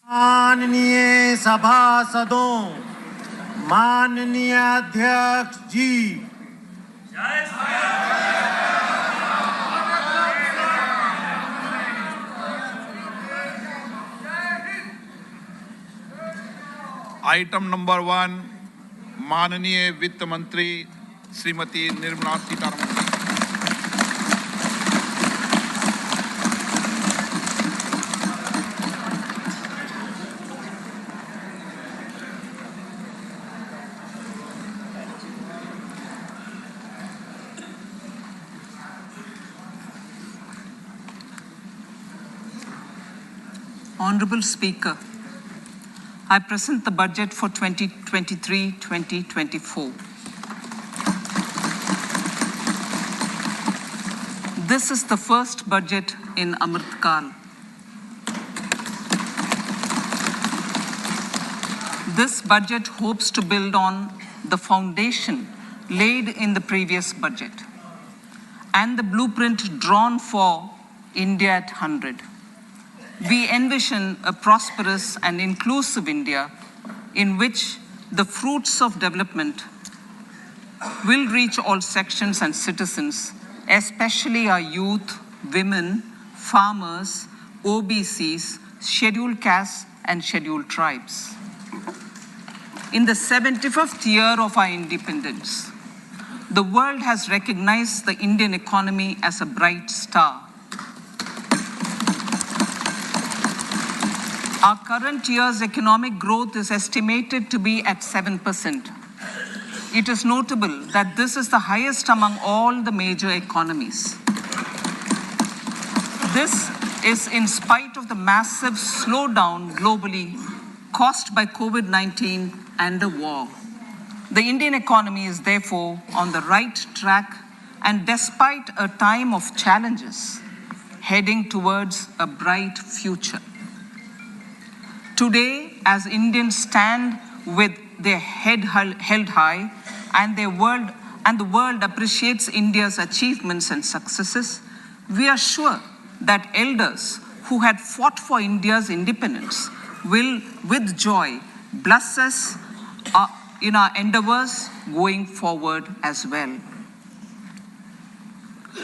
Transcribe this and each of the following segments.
माननीय सभासदों, माननीय अध्यक्ष जी, आइटम नंबर 1, माननीय वित्त मंत्री Shrimati Nirmala Sitharaman. Honorable Speaker, I present the budget for 2023-2024. This is the first budget in Amrit Kal. This budget hopes to build on the foundation laid in the previous budget and the blueprint drawn for India at 100. We envision a prosperous and inclusive India in which the fruits of development will reach all sections and citizens, especially our youth, women, farmers, OBCs, scheduled castes, and scheduled tribes. In the 75th year of our independence, the world has recognized the Indian economy as a bright star. Our current year's economic growth is estimated to be at 7%. It is notable that this is the highest among all the major economies. This is in spite of the massive slowdown globally caused by COVID-19 and the war. The Indian economy is therefore on the right track, and despite a time of challenges, heading towards a bright future. Today, as Indians stand with their head held high and the world appreciates India's achievements and successes, we are sure that elders who had fought for India's independence will, with joy, bless us in our endeavors going forward as well.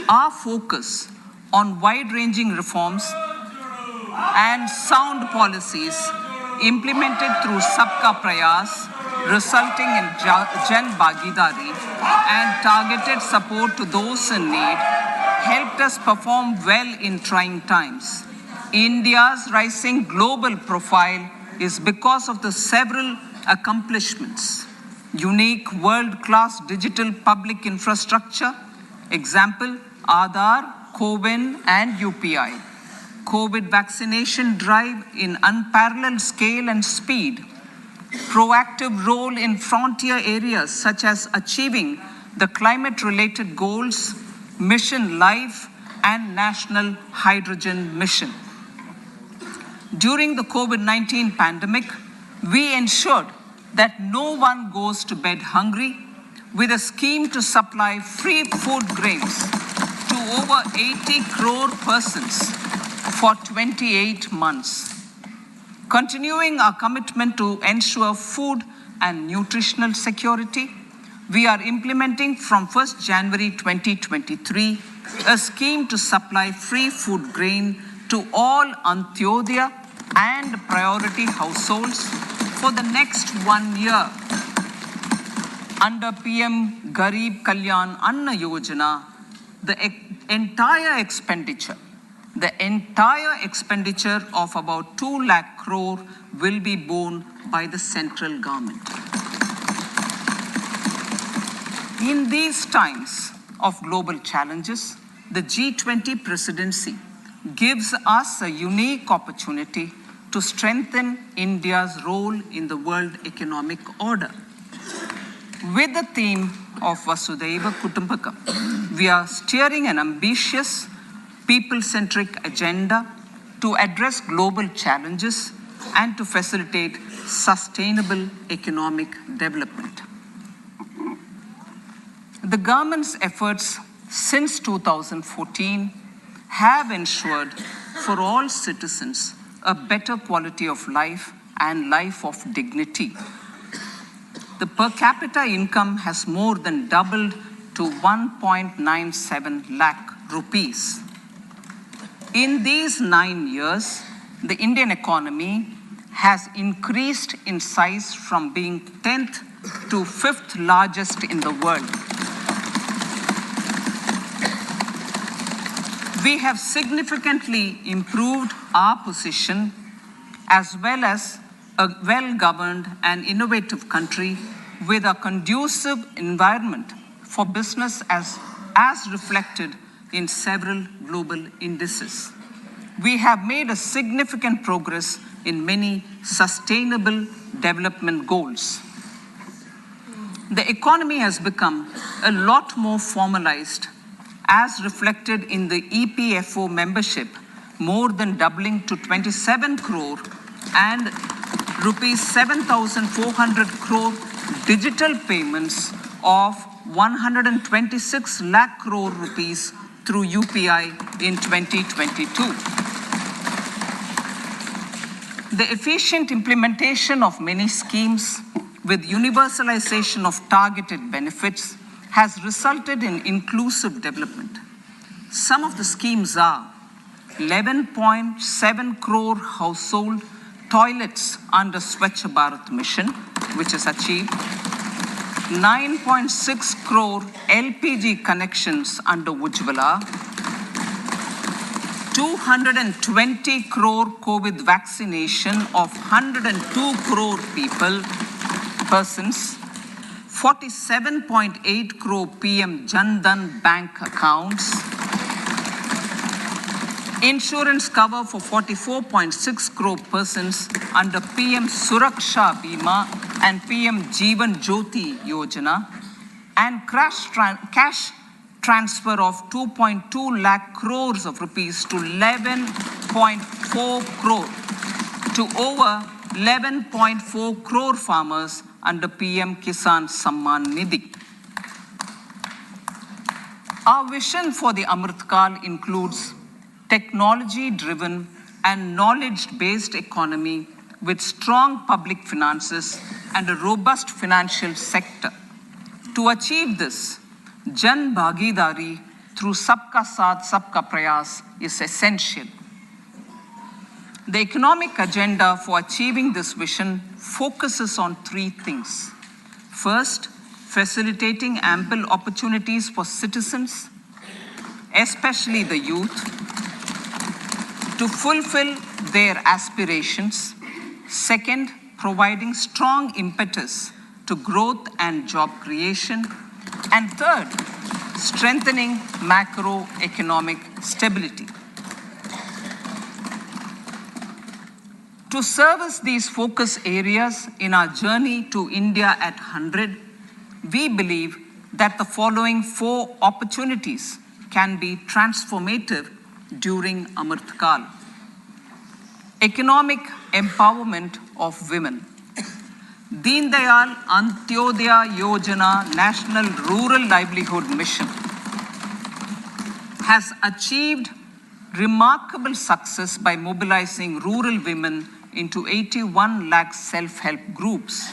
Our focus on wide-ranging reforms and sound policies implemented through Sabka Prayas, resulting in Jan Bhagidari and targeted support to those in need, helped us perform well in trying times. India's rising global profile is because of the several accomplishments. Unique world-class digital public infrastructure, example, Aadhaar, CoWIN and UPI. COVID vaccination drive in unparalleled scale and speed, proactive role in frontier areas such as achieving the climate-related goals, Mission Life, and National Hydrogen Mission. During the COVID-19 pandemic, we ensured that no one goes to bed hungry with a scheme to supply free food grains to over 80 crore persons for 28 months. Continuing our commitment to ensure food and nutritional security, we are implementing from 1st January 2023 a scheme to supply free food grain to all Antyodaya and priority households for the next 1 year. Under PM Garib Kalyan Anna Yojana, the entire expenditure of about 2 lakh crore will be borne by the central government. In these times of global challenges, the G20 presidency gives us a unique opportunity to strengthen India's role in the world economic order. With the theme of Vasudhaiva Kutumbakam, we are steering an ambitious, people-centric agenda to address global challenges and to facilitate sustainable economic development. The government's efforts since 2014 have ensured for all citizens a better quality of life and life of dignity. The per capita income has more than doubled to 1.97 lakh rupees. In these 9 years, the Indian economy has increased in size from being 10th to 5th largest in the world. We have significantly improved our position as well as a well-governed and innovative country with a conducive environment for business as reflected in several global indices. We have made a significant progress in many sustainable development goals. The economy has become a lot more formalized as reflected in the EPFO membership, more than doubling to 27 crore and rupees 7,400 crore digital payments of 126 lakh crore rupees through UPI in 2022. The efficient implementation of many schemes with universalization of targeted benefits has resulted in inclusive development. Some of the schemes are 11.7 crore household toilets under Swachh Bharat mission, which is achieved, 9.6 crore LPG connections under Ujjwala, 220 crore COVID vaccination of 102 crore persons, 47.8 crore PM Jan Dhan bank accounts, insurance cover for 44.6 crore persons under PM Suraksha Bima and PM Jeevan Jyoti Yojana, and cash transfer of 2.2 lakh crores of rupees to 11.4 crore to over 11.4 crore farmers under PM Kisan Samman Nidhi. Our vision for the Amrit Kal includes technology-driven and knowledge-based economy with strong public finances and a robust financial sector. To achieve this, Jan Bhagidari through Sabka Saath, Sabka Prayas is essential. The economic agenda for achieving this vision focuses on 3 things. First, facilitating ample opportunities for citizens, especially the youth, to fulfill their aspirations. Second, providing strong impetus to growth and job creation. And third, strengthening macroeconomic stability. To service these focus areas in our journey to India at 100, we believe that the following 4 opportunities can be transformative during Amrit Kal. Economic empowerment of women. Deen Dayal Antyodaya Yojana National Rural Livelihood Mission has achieved remarkable success by mobilizing rural women into 81 lakh self-help groups.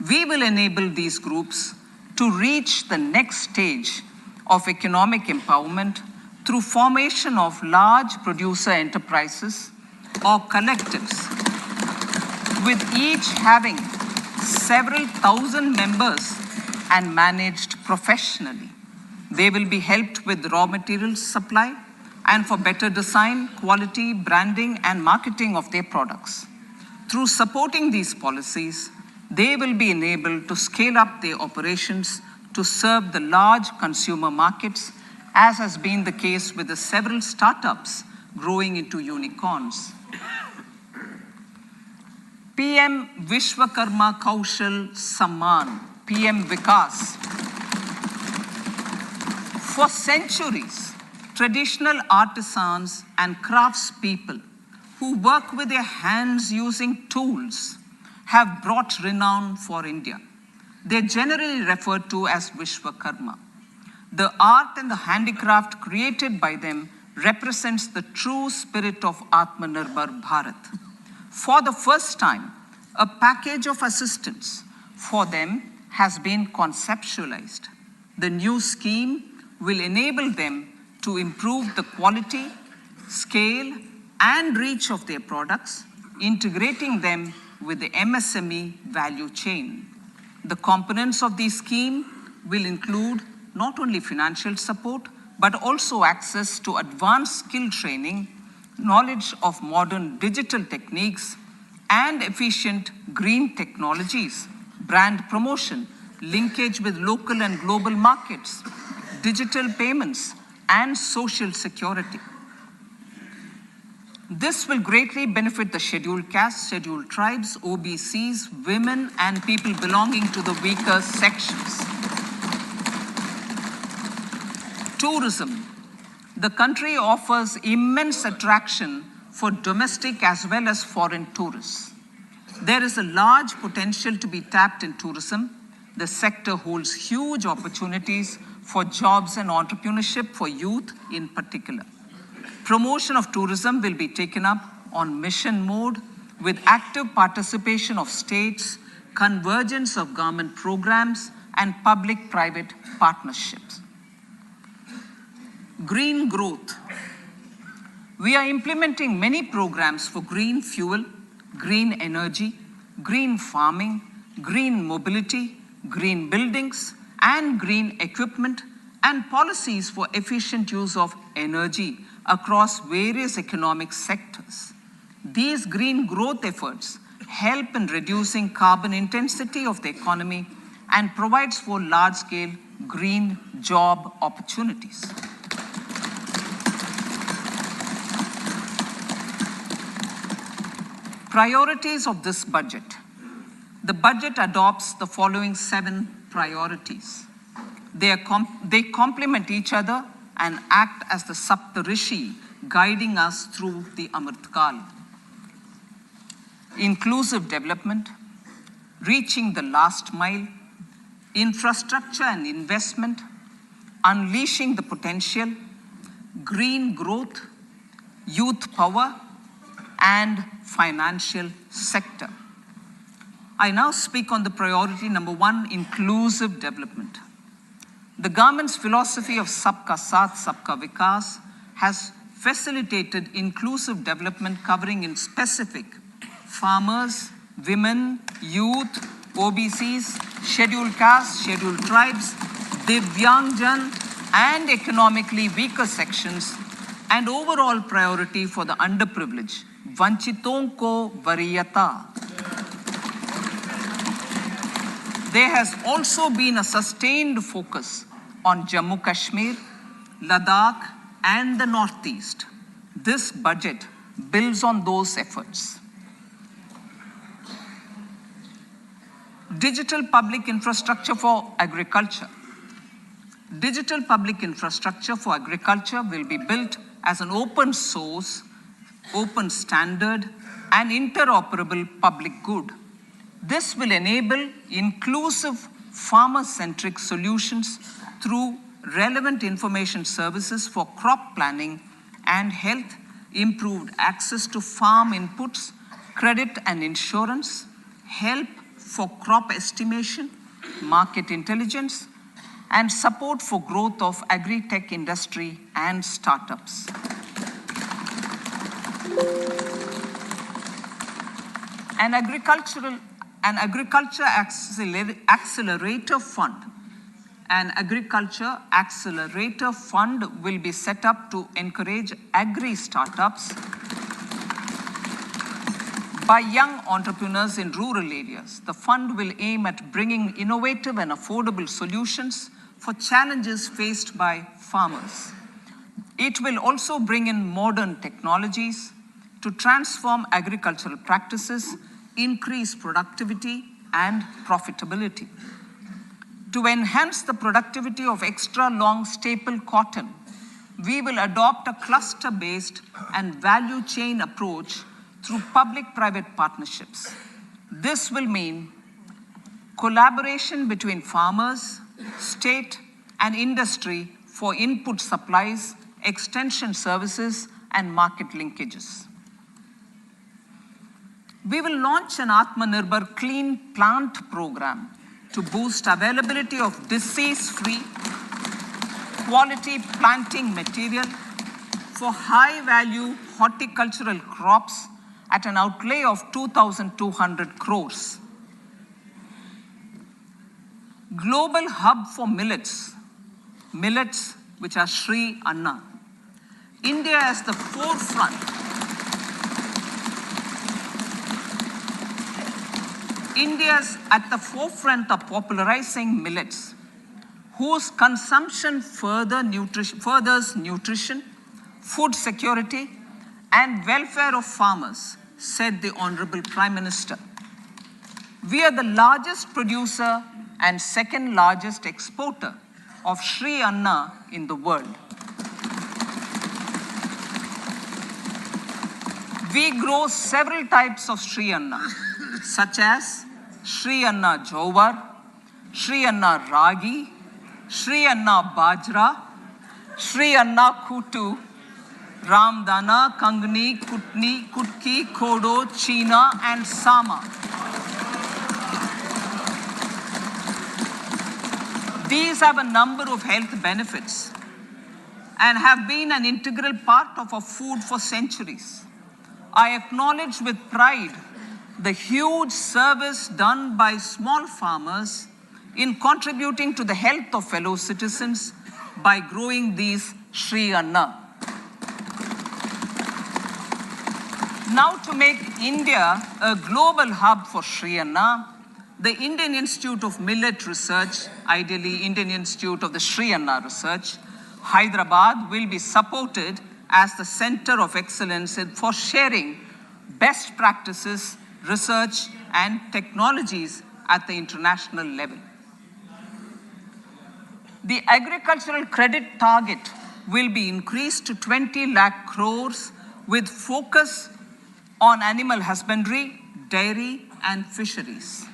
We will enable these groups to reach the next stage of economic empowerment through formation of large producer enterprises or collectives, with each having several thousand members and managed professionally. They will be helped with raw materials supply and for better design, quality, branding, and marketing of their products. Through supporting these policies, they will be enabled to scale up their operations to serve the large consumer markets, as has been the case with the several startups growing into unicorns. PM Vishwakarma Kaushal Samman, PM Vikas. For centuries, traditional artisans and craftspeople who work with their hands using tools have brought renown for India. They're generally referred to as Vishwakarma. The art and the handicraft created by them represents the true spirit of Atmanirbhar Bharat. For the first time, a package of assistance for them has been conceptualized. The new scheme will enable them to improve the quality, scale, and reach of their products, integrating them with the MSME value chain. The components of the scheme will include not only financial support, but also access to advanced skill training, knowledge of modern digital techniques, and efficient green technologies, brand promotion, linkage with local and global markets, digital payments, and social security. This will greatly benefit the scheduled castes, scheduled tribes, OBCs, women, and people belonging to the weaker sections. Tourism. The country offers immense attraction for domestic as well as foreign tourists. There is a large potential to be tapped in tourism. The sector holds huge opportunities for jobs and entrepreneurship for youth in particular. Promotion of tourism will be taken up on mission mode with active participation of states, convergence of government programs, and public-private partnerships. Green growth. We are implementing many programs for green fuel, green energy, green farming, green mobility, green buildings, and green equipment, and policies for efficient use of energy across various economic sectors. These green growth efforts help in reducing carbon intensity of the economy and provides for large-scale green job opportunities. Priorities of this budget. The budget adopts the following 7 priorities. They complement each other and act as the Saptarishi guiding us through the Amritkal. Inclusive development, reaching the last mile, infrastructure and investment, unleashing the potential, green growth, youth power, and financial sector. I now speak on the priority number 1, inclusive development. The government's philosophy of Sabka Saath, Sabka Vikas has facilitated inclusive development covering in specific farmers, women, youth, OBCs, scheduled castes, scheduled tribes, Divyangjan, and economically weaker sections, and overall priority for the underprivileged, Vanchiton ko Variyata. There has also been a sustained focus on Jammu Kashmir, Ladakh, and the Northeast. This budget builds on those efforts. Digital public infrastructure for agriculture. Digital public infrastructure for agriculture will be built as an open source, open standard, and interoperable public good. This will enable inclusive farmer-centric solutions through relevant information services for crop planning and health, improved access to farm inputs, credit and insurance, help for crop estimation, market intelligence, and support for growth of agri-tech industry and startups. An agriculture accelerator fund. An agriculture accelerator fund will be set up to encourage agri-startups by young entrepreneurs in rural areas. The fund will aim at bringing innovative and affordable solutions for challenges faced by farmers. It will also bring in modern technologies to transform agricultural practices, increase productivity and profitability. To enhance the productivity of extra long staple cotton, we will adopt a cluster-based and value chain approach through public-private partnerships. This will mean collaboration between farmers, state, and industry for input supplies, extension services, and market linkages. We will launch an Atmanirbhar Clean Plant program to boost availability of disease-free, quality planting material for high-value horticultural crops at an outlay of 2,200 crores. Global hub for millets which are Sri Anna. India is the forefront. India is at the forefront of popularizing millets, whose consumption furthers nutrition, food security, and welfare of farmers, said the Honorable Prime Minister. We are the largest producer and second largest exporter of Sri Anna in the world. We grow several types of Sri Anna, such as Sri Anna Jowar, Sri Anna Ragi, Sri Anna Bajra, Sri Anna Kutu, Ramdana, Kangni, Kutni, Kutki, Kodo, China, and Sama. These have a number of health benefits and have been an integral part of our food for centuries. I acknowledge with pride the huge service done by small farmers in contributing to the health of fellow citizens by growing these Sri Anna. Now, to make India a global hub for Sri Anna, the Indian Institute of Millet Research, ideally Indian Institute of the Sri Anna Research, Hyderabad, will be supported as the center of excellence for sharing best practices, research, and technologies at the international level. The agricultural credit target will be increased to 20 lakh crores with focus on animal husbandry, dairy, and fisheries.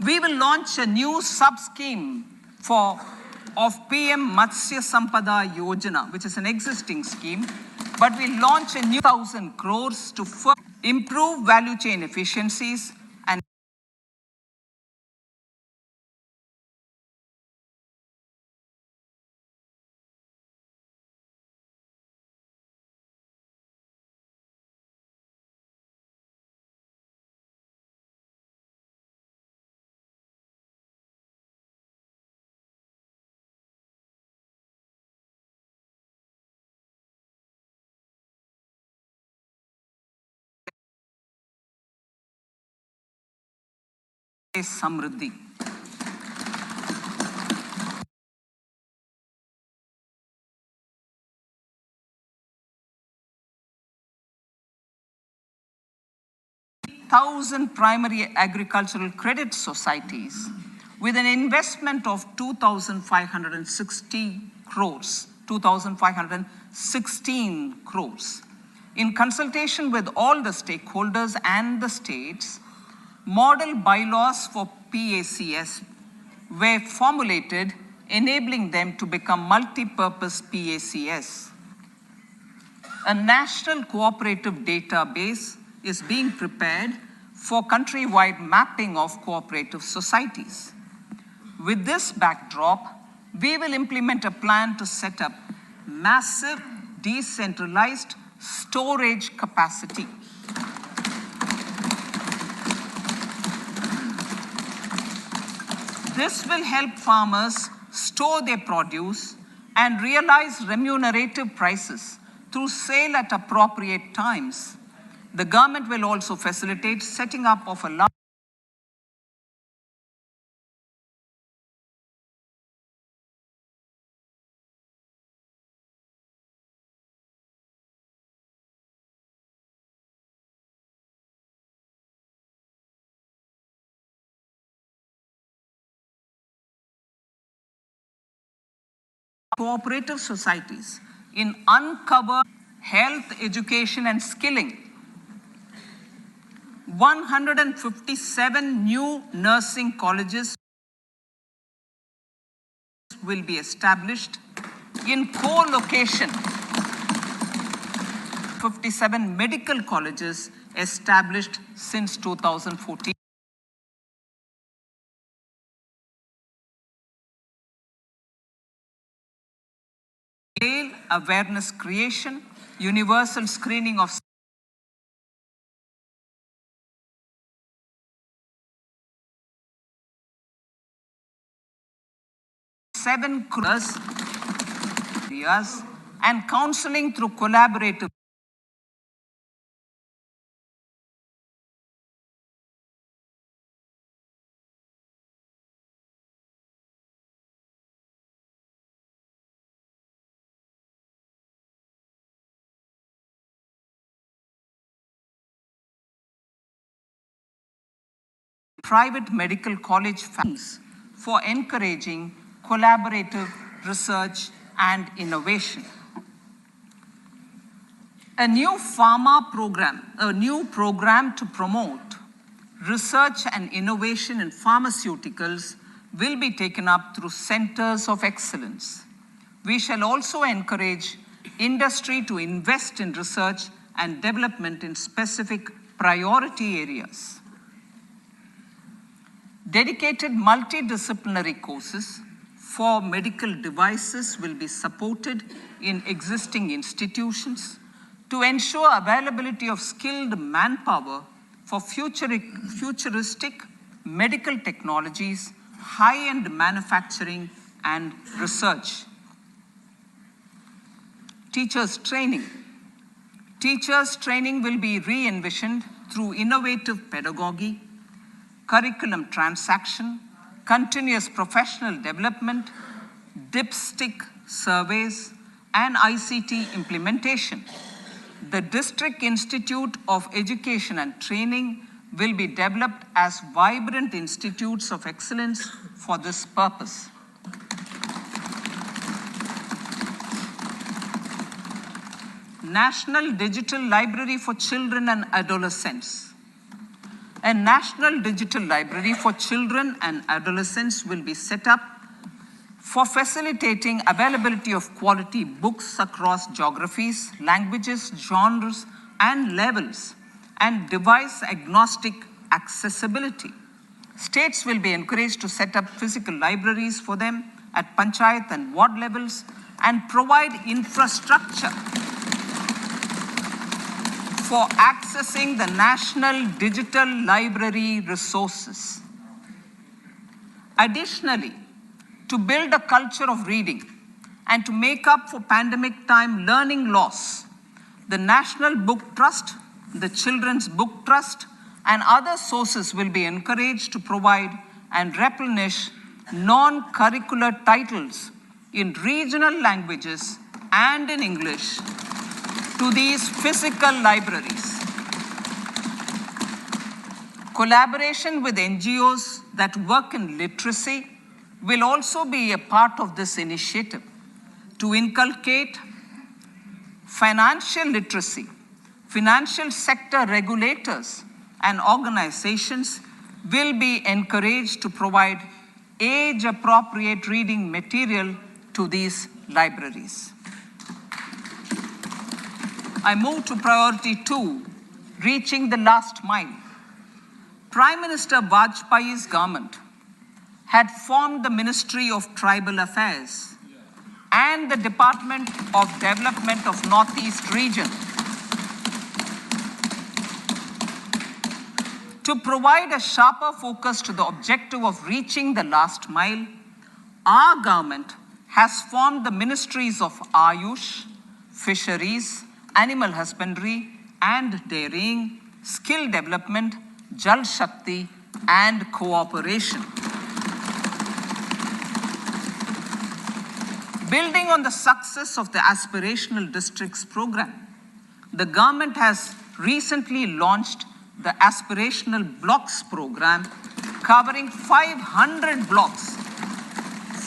We will launch a new sub-scheme of PM Matsya Sampada Yojana, which is an existing scheme, but we'll launch a new 1,000 crores to improve value chain efficiencies and Samriddhi. Thousand primary agricultural credit societies with an investment of 2,516 crores. In consultation with all the stakeholders and the states, model bylaws for PACS were formulated, enabling them to become multi-purpose PACS. A national cooperative database is being prepared for countrywide mapping of cooperative societies. With this backdrop, we will implement a plan to set up massive decentralized storage capacity. This will help farmers store their produce and realize remunerative prices through sale at appropriate times. The government will also facilitate setting up of a large cooperative societies in uncovered health, education, and skilling. 157 new nursing colleges will be established in co-location. 57 medical colleges established since 2014. Awareness creation, universal screening of seven areas and counseling through collaborative private medical college funds for encouraging collaborative research and innovation. A new program to promote research and innovation in pharmaceuticals will be taken up through centers of excellence. We shall also encourage industry to invest in research and development in specific priority areas. Dedicated multidisciplinary courses for medical devices will be supported in existing institutions to ensure availability of skilled manpower for futuristic medical technologies, high-end manufacturing, and research. Teachers' training. Teachers' training will be re-envisioned through innovative pedagogy, curriculum transaction, continuous professional development, dipstick surveys, and ICT implementation. The District Institute of Education and Training will be developed as vibrant institutes of excellence for this purpose. National Digital Library for Children and Adolescents. A National Digital Library for Children and Adolescents will be set up for facilitating availability of quality books across geographies, languages, genres, and levels, and device-agnostic accessibility. States will be encouraged to set up physical libraries for them at panchayat and ward levels and provide infrastructure for accessing the National Digital Library resources. Additionally, to build a culture of reading and to make up for pandemic time learning loss, the National Book Trust, the Children's Book Trust, and other sources will be encouraged to provide and replenish non-curricular titles in regional languages and in English to these physical libraries. Collaboration with NGOs that work in literacy will also be a part of this initiative to inculcate financial literacy. Financial sector regulators and organizations will be encouraged to provide age-appropriate reading material to these libraries. I move to priority 2, reaching the last mile. Prime Minister Vajpayee's government had formed the Ministry of Tribal Affairs and the Department of Development of Northeast Region to provide a sharper focus to the objective of reaching the last mile. Our government has formed the Ministries of Ayush, Fisheries, Animal Husbandry and Dairying, Skill Development, Jal Shakti, and Cooperation. Building on the success of the Aspirational Districts program, the government has recently launched the Aspirational Blocks program, covering 500 blocks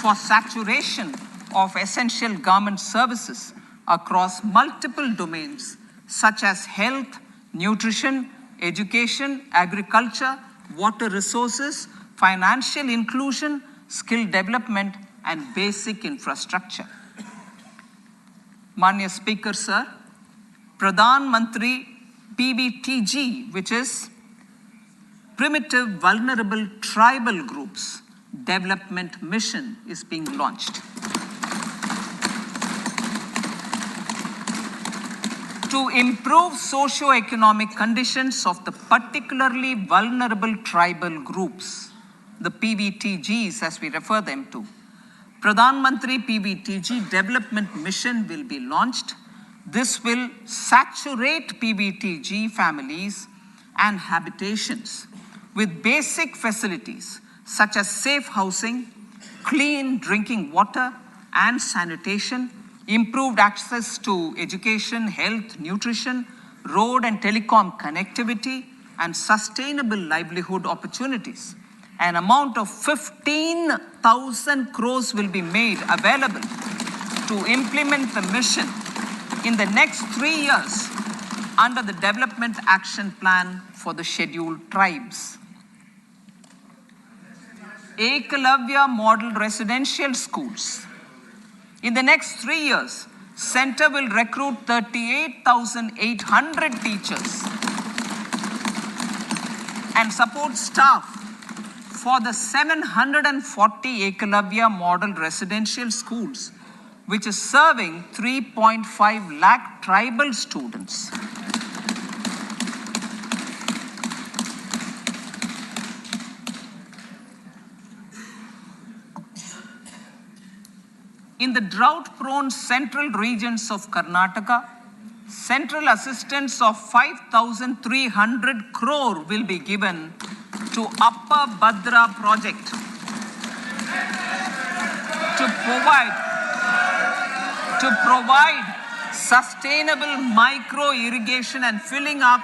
for saturation of essential government services across multiple domains such as health, nutrition, education, agriculture, water resources, financial inclusion, skill development, and basic infrastructure. Manya Speaker, sir, Pradhan Mantri PBTG, which is Primitive Vulnerable Tribal Groups Development Mission, is being launched. To improve socio-economic conditions of the particularly vulnerable tribal groups, the PVTGs as we refer them to, Pradhan Mantri PVTG Development Mission will be launched. This will saturate PVTG families and habitations with basic facilities such as safe housing, clean drinking water and sanitation, improved access to education, health, nutrition, road and telecom connectivity, and sustainable livelihood opportunities. An amount of 15,000 crores will be made available to implement the mission in the next 3 years under the Development Action Plan for the Scheduled Tribes. Ekalavya Model Residential Schools. In the next 3 years, Center will recruit 38,800 teachers and support staff for the 740 Ekalavya Model Residential Schools, which is serving 3.5 lakh tribal students. In the drought-prone central regions of Karnataka, central assistance of 5,300 crore will be given to Upper Bhadra project to provide sustainable micro irrigation and filling up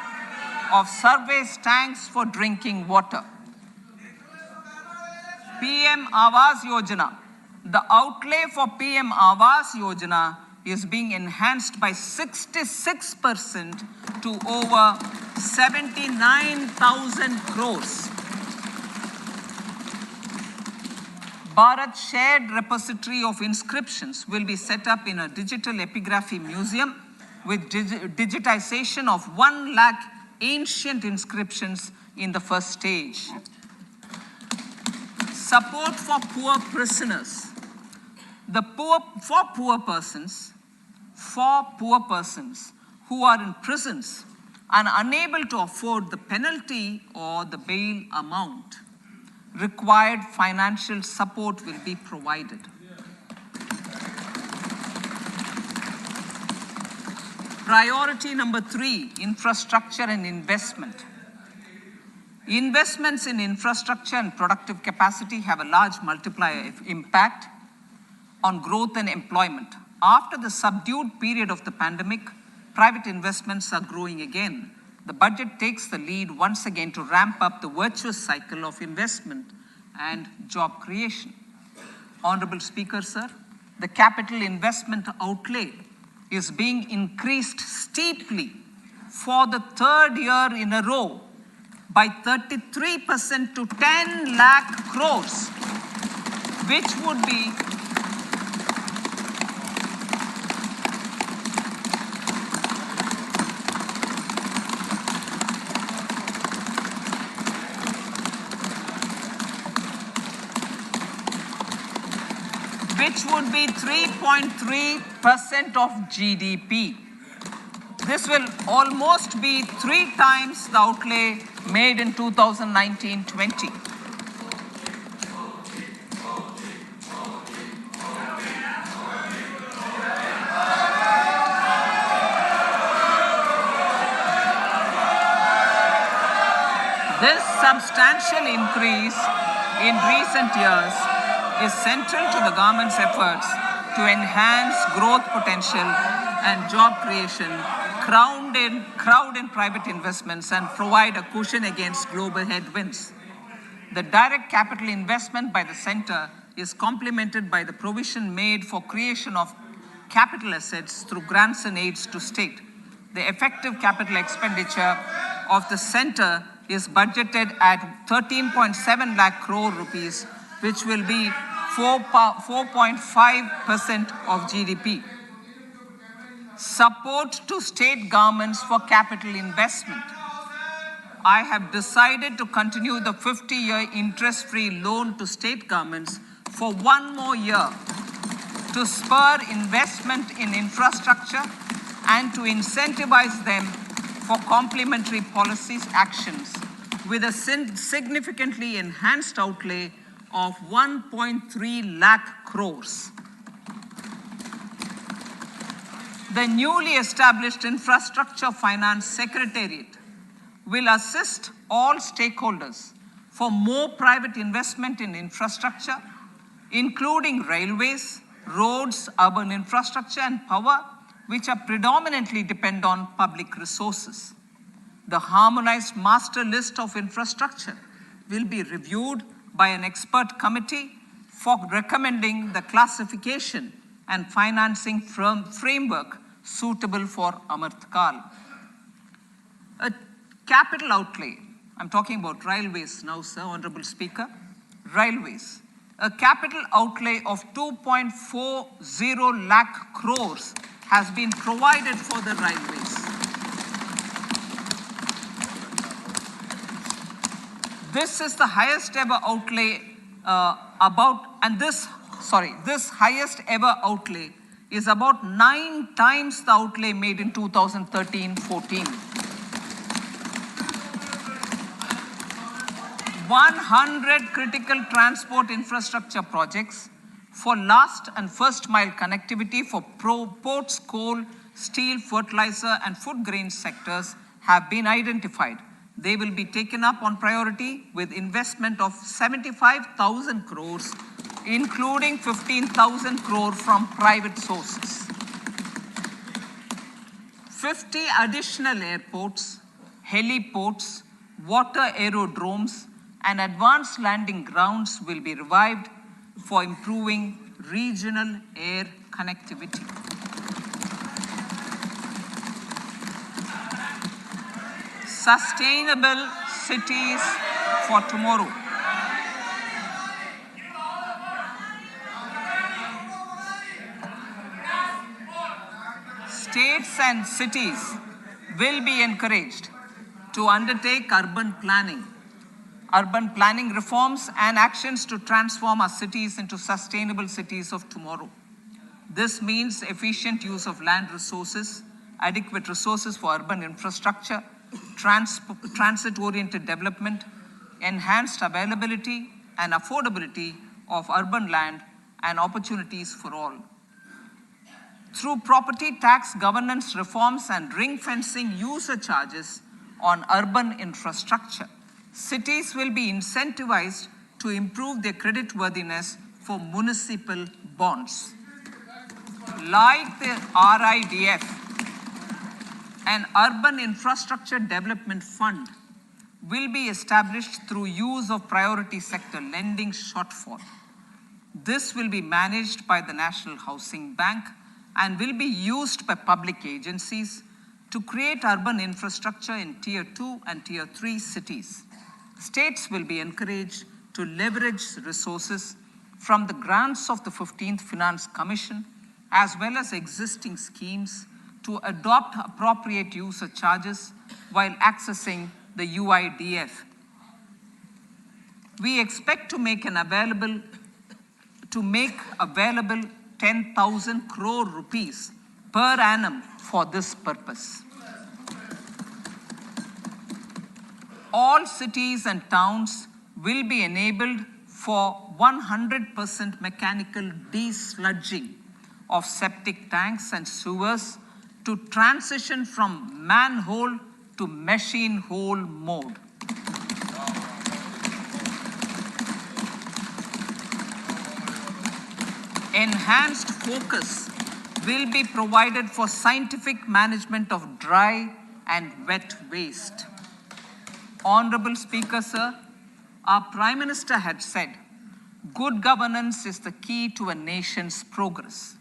of surface tanks for drinking water. PM Awas Yojana. The outlay for PM Awas Yojana is being enhanced by 66% to over 79,000 crores. Bharat Shared Repository of Inscriptions will be set up in a digital epigraphy museum with digitization of 1 lakh ancient inscriptions in the first stage. Support for poor prisoners. For poor persons who are in prisons and unable to afford the penalty or the bail amount, required financial support will be provided. Priority number 3, infrastructure and investment. Investments in infrastructure and productive capacity have a large multiplier impact on growth and employment. After the subdued period of the pandemic, private investments are growing again. The budget takes the lead once again to ramp up the virtuous cycle of investment and job creation. Honorable Speaker, sir, the capital investment outlay is being increased steeply for the 3rd year in a row by 33% to 10 lakh crores, which would be which would be 3.3% of GDP. This will almost be 3 times the outlay made in 2019-20. This substantial increase in recent years is central to the government's efforts to enhance growth potential and job creation, crowd in private investments, and provide a cushion against global headwinds. The direct capital investment by the center is complemented by the provision made for creation of capital assets through grants and aids to state. The effective capital expenditure of the center is budgeted at 13.7 lakh crore rupees, which will be 4.5% of GDP. Support to state governments for capital investment. I have decided to continue the 50-year interest-free loan to state governments for 1 more year to spur investment in infrastructure and to incentivize them for complementary policies actions with a significantly enhanced outlay of 1.3 lakh crores. The newly established Infrastructure Finance Secretariat will assist all stakeholders for more private investment in infrastructure, including railways, roads, urban infrastructure, and power, which are predominantly depend on public resources. The harmonized master list of infrastructure will be reviewed by an expert committee for recommending the classification and financing framework suitable for Amrit Kal. A capital outlay, I'm talking about railways now, sir, Honorable Speaker. Railways. A capital outlay of 2.40 lakh crores has been provided for the railways. This is the highest ever outlay this highest ever outlay is about 9 times the outlay made in 2013-14. 100 critical transport infrastructure projects for last and first mile connectivity for ports, coal, steel, fertilizer, and food grain sectors have been identified. They will be taken up on priority with investment of 75,000 crores, including 15,000 crore from private sources. 50 additional airports, heliports, water aerodromes, and advanced landing grounds will be revived for improving regional air connectivity. Sustainable cities for tomorrow. States and cities will be encouraged to undertake urban planning reforms and actions to transform our cities into sustainable cities of tomorrow. This means efficient use of land resources, adequate resources for urban infrastructure, transit-oriented development, enhanced availability and affordability of urban land and opportunities for all. Through property tax governance reforms and ring-fencing user charges on urban infrastructure, cities will be incentivized to improve their creditworthiness for municipal bonds. Like the RIDF, an Urban Infrastructure Development Fund will be established through use of priority sector lending shortfall. This will be managed by the National Housing Bank and will be used by public agencies to create urban infrastructure in Tier 2 and Tier 3 cities. States will be encouraged to leverage resources from the grants of the 15th Finance Commission as well as existing schemes to adopt appropriate user charges while accessing the UIDF. We expect to make available 10,000 crore rupees per annum for this purpose. All cities and towns will be enabled for 100% mechanical desludging of septic tanks and sewers to transition from manhole to machine hole mode. Enhanced focus will be provided for scientific management of dry and wet waste. Honorable Speaker, sir, our Prime Minister had said, good governance is the key to a nation's progress.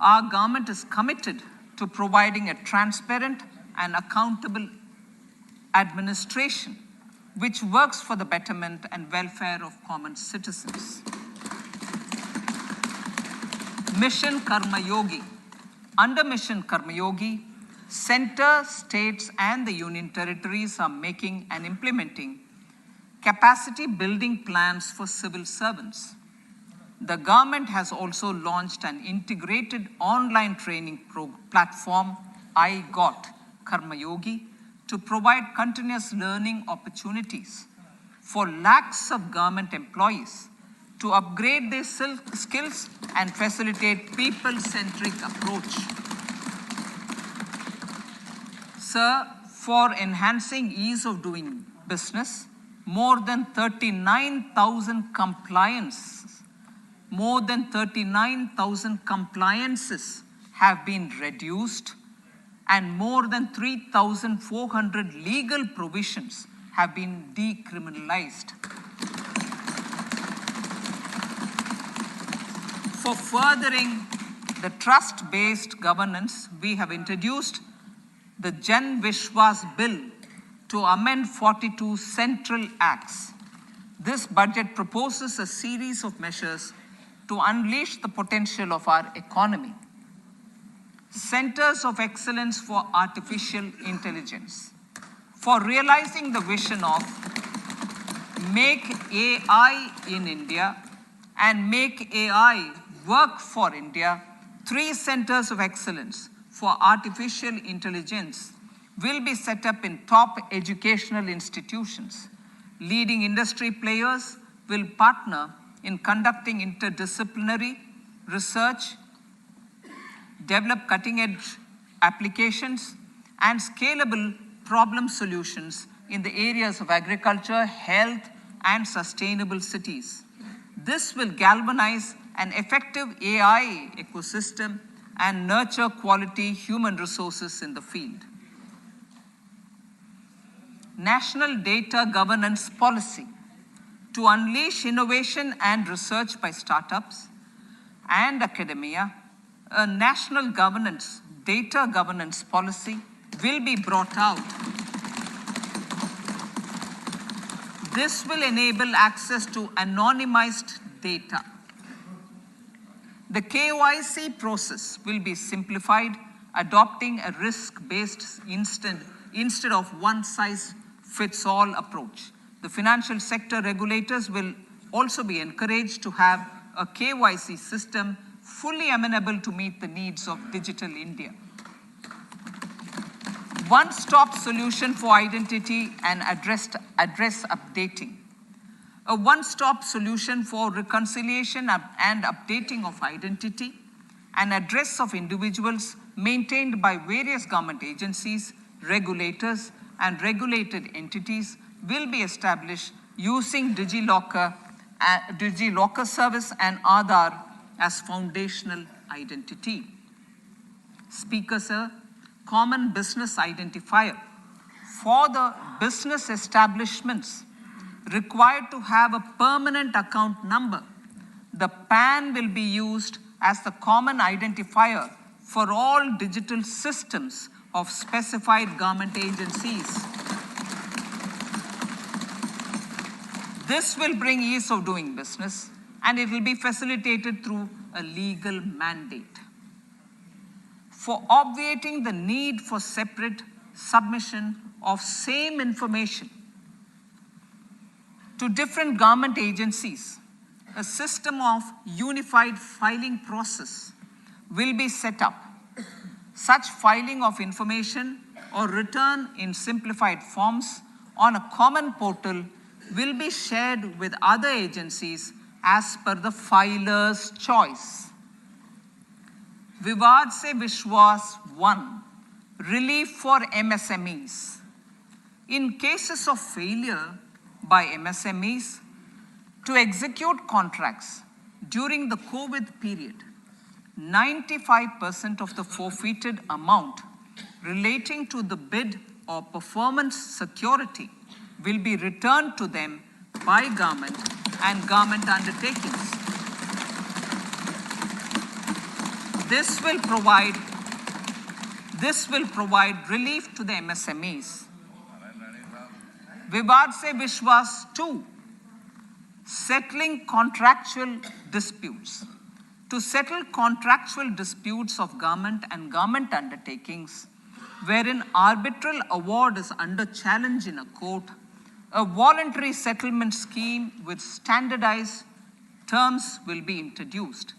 Our government is committed to providing a transparent and accountable administration which works for the betterment and welfare of common citizens. Mission Karma Yogi, Under Mission Karmayogi, center, states, and the union territories are making and implementing capacity building plans for civil servants. The government has also launched an integrated online training platform, I Got Karmayogi, to provide continuous learning opportunities for lakhs of government employees to upgrade their skills and facilitate people-centric approach. Sir, for enhancing ease of doing business, more than 39,000 compliances have been reduced, and more than 3,400 legal provisions have been decriminalized. For furthering the trust-based governance, we have introduced the Jan Vishwas Bill to amend 42 central acts. This budget proposes a series of measures to unleash the potential of our economy. Centers of Excellence for Artificial Intelligence. For realizing the vision of Make AI in India and Make AI Work for India, 3 centers of excellence for artificial intelligence will be set up in top educational institutions. Leading industry players will partner in conducting interdisciplinary research, develop cutting-edge applications, and scalable problem solutions in the areas of agriculture, health, and sustainable cities. This will galvanize an effective AI ecosystem and nurture quality human resources in the field. National Data Governance Policy to unleash innovation and research by startups and academia. A national data governance policy will be brought out. This will enable access to anonymized data. The KYC process will be simplified, adopting a risk-based instead of one-size-fits-all approach. The financial sector regulators will also be encouraged to have a KYC system fully amenable to meet the needs of digital India. One-stop solution for identity and address updating. A one-stop solution for reconciliation and updating of identity and address of individuals maintained by various government agencies, regulators, and regulated entities will be established using DigiLocker service and Aadhaar as foundational identity. Speaker, sir, common business identifier. For the business establishments required to have a permanent account number, the PAN will be used as the common identifier for all digital systems of specified government agencies. This will bring ease of doing business, and it will be facilitated through a legal mandate. For obviating the need for separate submission of same information to different government agencies, a system of unified filing process will be set up. Such filing of information or return in simplified forms on a common portal will be shared with other agencies as per the filer's choice. Vivad Se Vishwas 1, relief for MSMEs. In cases of failure by MSMEs to execute contracts during the COVID period, 95% of the forfeited amount relating to the bid or performance security will be returned to them by government and government undertakings. This will provide relief to the MSMEs. Vivad Se Vishwas 2, settling contractual disputes. to settle contractual disputes of government and government undertakings, wherein arbitral award is under challenge in a court, a voluntary settlement scheme with standardized terms will be introduced.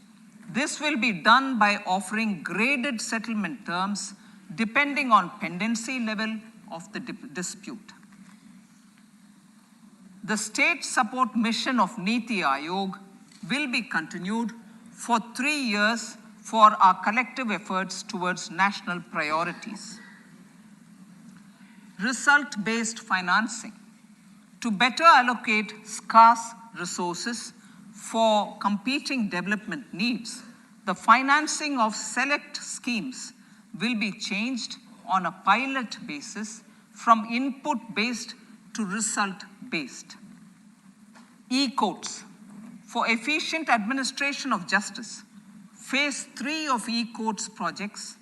This will be done by offering graded settlement terms depending on pendency level of the dispute. The state support mission of Niti Aayog will be continued for 3 years for our collective efforts towards national priorities. Result-based financing. To better allocate scarce resources for competing development needs, the financing of select schemes will be changed on a pilot basis from input-based to result-based. E-courts. For efficient administration of justice, Phase 3 of the e-courts project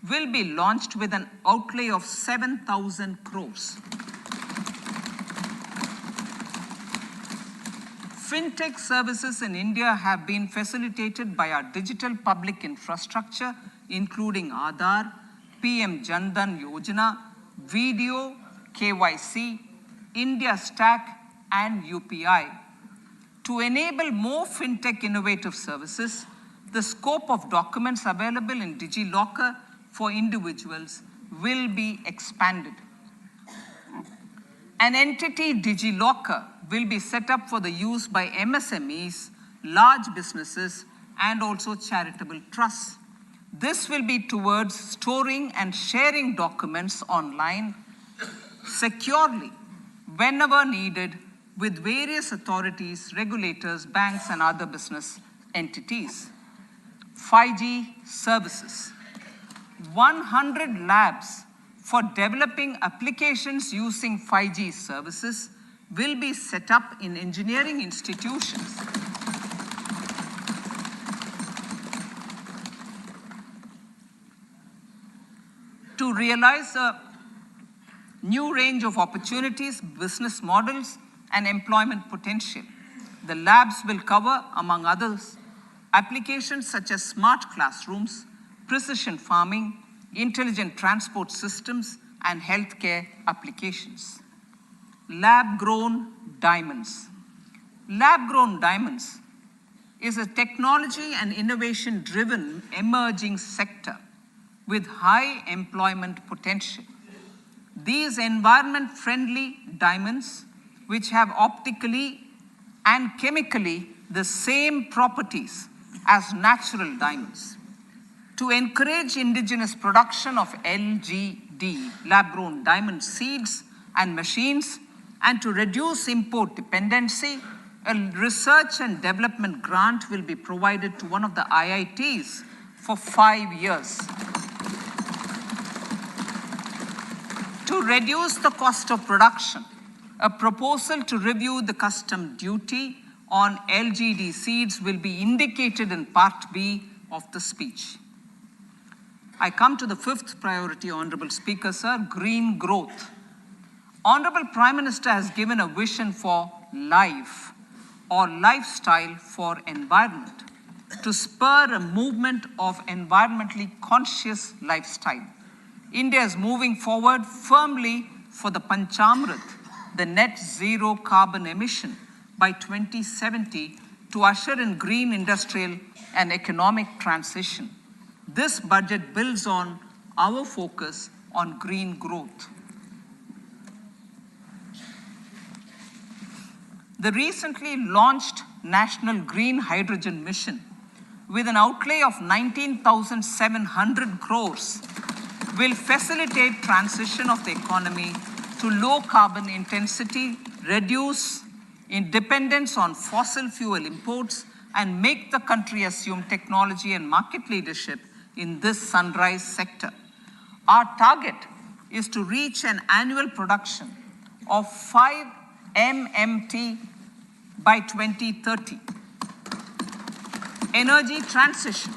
will be launched with an outlay of 7,000 crores. Fintech services in India have been facilitated by our digital public infrastructure, including Aadhaar, PM Jan Dhan Yojana, Video, KYC, India Stack, and UPI. To enable more fintech innovative services, the scope of documents available in DigiLocker for individuals will be expanded. An entity, DigiLocker, will be set up for the use by MSMEs, large businesses, and also charitable trusts. This will be towards storing and sharing documents online securely whenever needed with various authorities, regulators, banks, and other business entities. 5G services. 100 labs for developing applications using 5G services will be set up in engineering institutions. To realize a new range of opportunities, business models, and employment potential, the labs will cover, among others, applications such as smart classrooms, precision farming, intelligent transport systems, and healthcare applications. Lab-grown diamonds. Lab-grown diamonds is a technology and innovation-driven emerging sector with high employment potential. These environment-friendly diamonds, which have optically and chemically the same properties as natural diamonds. To encourage indigenous production of LGD, lab-grown diamond seeds and machines, and to reduce import dependency, a research and development grant will be provided to one of the IITs for 5 years. To reduce the cost of production, a proposal to review the custom duty on LGD seeds will be indicated in Part B of the speech. I come to the fifth priority, Honorable Speaker, sir, green growth. Honorable Prime Minister has given a vision for life or lifestyle for environment to spur a movement of environmentally conscious lifestyle. India is moving forward firmly for the Panchamrit, the net zero carbon emission by 2070 to usher in green industrial and economic transition. This budget builds on our focus on green growth. The recently launched National Green Hydrogen Mission, with an outlay of 19,700 crores, will facilitate transition of the economy to low carbon intensity, reduce dependence on fossil fuel imports, and make the country assume technology and market leadership in this sunrise sector. Our target is to reach an annual production of 5 MMT by 2030. Energy transition.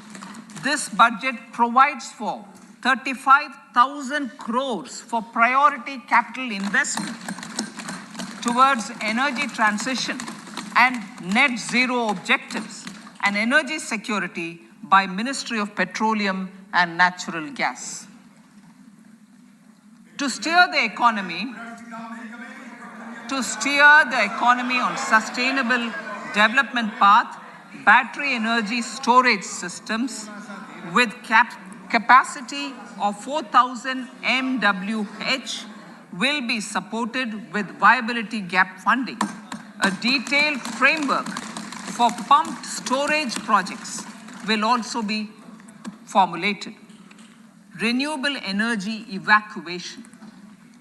This budget provides for 35,000 crores for priority capital investment towards energy transition and net zero objectives and energy security by Ministry of Petroleum and Natural Gas. To steer the economy on sustainable development path, battery energy storage systems with capacity of 4,000 MWh will be supported with viability gap funding. A detailed framework for pumped storage projects will also be formulated. Renewable energy evacuation.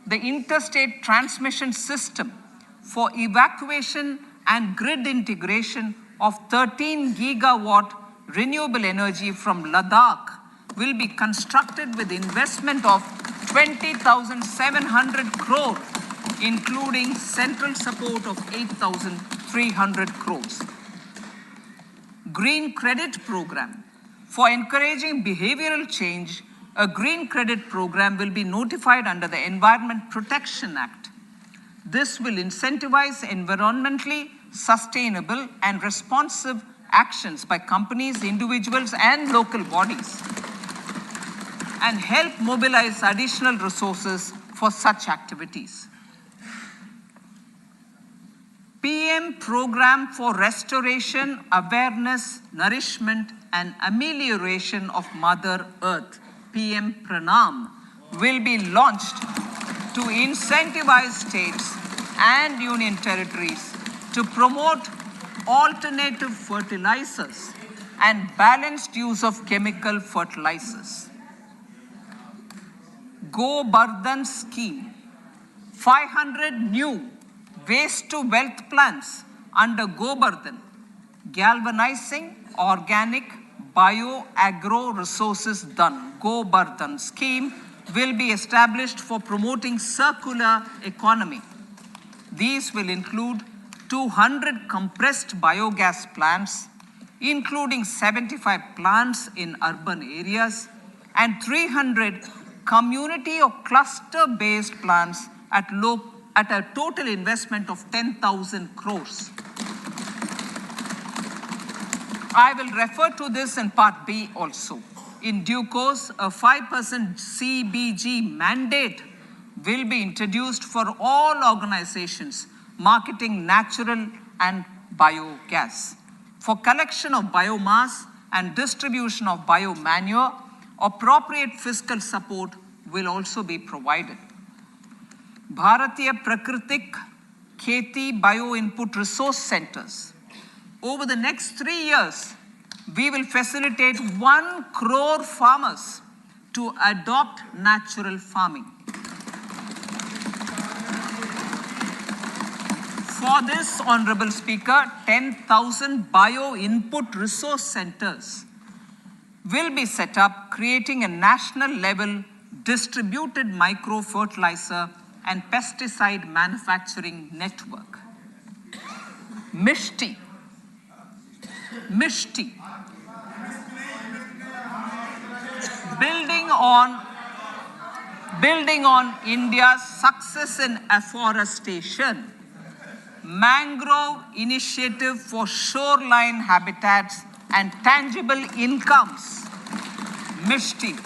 The interstate transmission system for evacuation and grid integration of 13 gigawatt renewable energy from Ladakh will be constructed with investment of 20,700 crore, including central support of 8,300 crores. Green Credit Program. For encouraging behavioral change, a green credit program will be notified under the Environment Protection Act. This will incentivize environmentally sustainable and responsive actions by companies, individuals, and local bodies, and help mobilize additional resources for such activities. PM Program for Restoration, Awareness, Nourishment, and Amelioration of Mother Earth, PM Pranam, will be launched to incentivize states and union territories to promote alternative fertilizers and balanced use of chemical fertilizers. Go Bardhan Scheme. 500 new waste to wealth plants under Go Bardhan, galvanizing organic bio-agro resources done. Go Bardhan scheme will be established for promoting circular economy. These will include 200 compressed biogas plants, including 75 plants in urban areas, and 300 community or cluster-based plants at a total investment of 10,000 crores. I will refer to this in Part B also. In due course, a 5% CBG mandate will be introduced for all organizations marketing natural and biogas. For collection of biomass and distribution of biomanure, appropriate fiscal support will also be provided. Bharatiya Prakritik Kheti Bio Input Resource Centers. Over the next 3 years, we will facilitate 1 crore farmers to adopt natural farming. For this, Honorable Speaker, 10,000 bio input resource centers will be set up, creating a national level distributed micro fertilizer and pesticide manufacturing network. Mishti. Building on India's success in afforestation, mangrove initiative for shoreline habitats and tangible incomes, Mishti,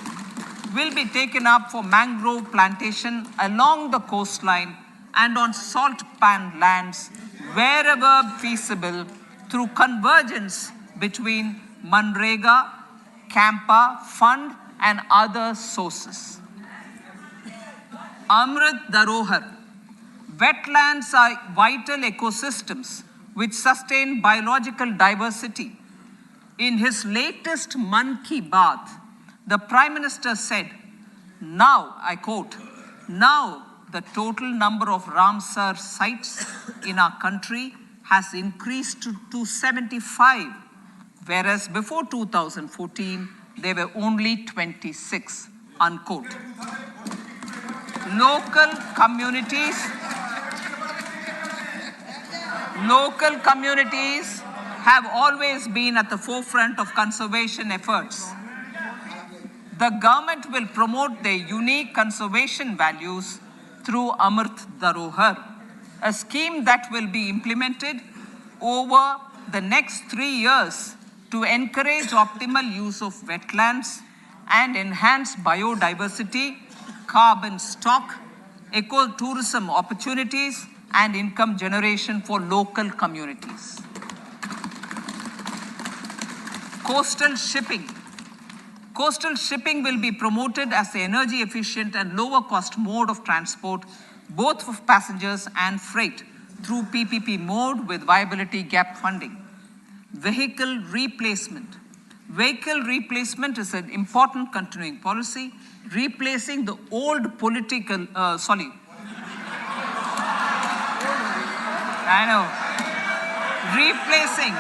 will be taken up for mangrove plantation along the coastline and on salt pan lands wherever feasible through convergence between Manrega, Campa, Fund and other sources. Amrit Dharohar. Wetlands are vital ecosystems which sustain biological diversity. In his latest Mann Ki Baat, the Prime Minister said, now, I quote, now the total number of Ramsar sites in our country has increased to 75, whereas before 2014, there were only 26, unquote. Local communities have always been at the forefront of conservation efforts. The government will promote their unique conservation values through Amrit Dharohar, a scheme that will be implemented over the next 3 years to encourage optimal use of wetlands and enhance biodiversity, carbon stock, ecotourism opportunities, and income generation for local communities. Coastal shipping. Coastal shipping will be promoted as the energy efficient and lower cost mode of transport, both for passengers and freight, through PPP mode with viability gap funding. Vehicle replacement. Vehicle replacement is an important continuing policy, replacing the old political, replacing,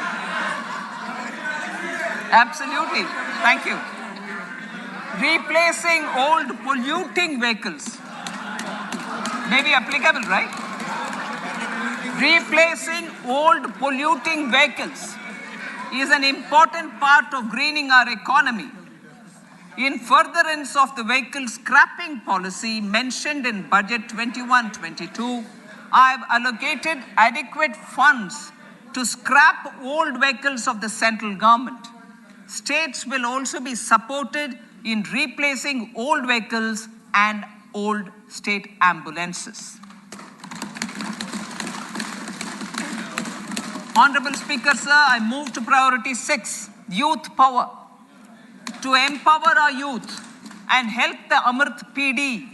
absolutely, thank you. Replacing old polluting vehicles. May be applicable, right? Replacing old polluting vehicles is an important part of greening our economy. In furtherance of the vehicle scrapping policy mentioned in Budget 21-22, I have allocated adequate funds to scrap old vehicles of the central government. States will also be supported in replacing old vehicles and old state ambulances. Honorable Speaker, sir, I move to priority 6, youth power. To empower our youth and help the Amrit PD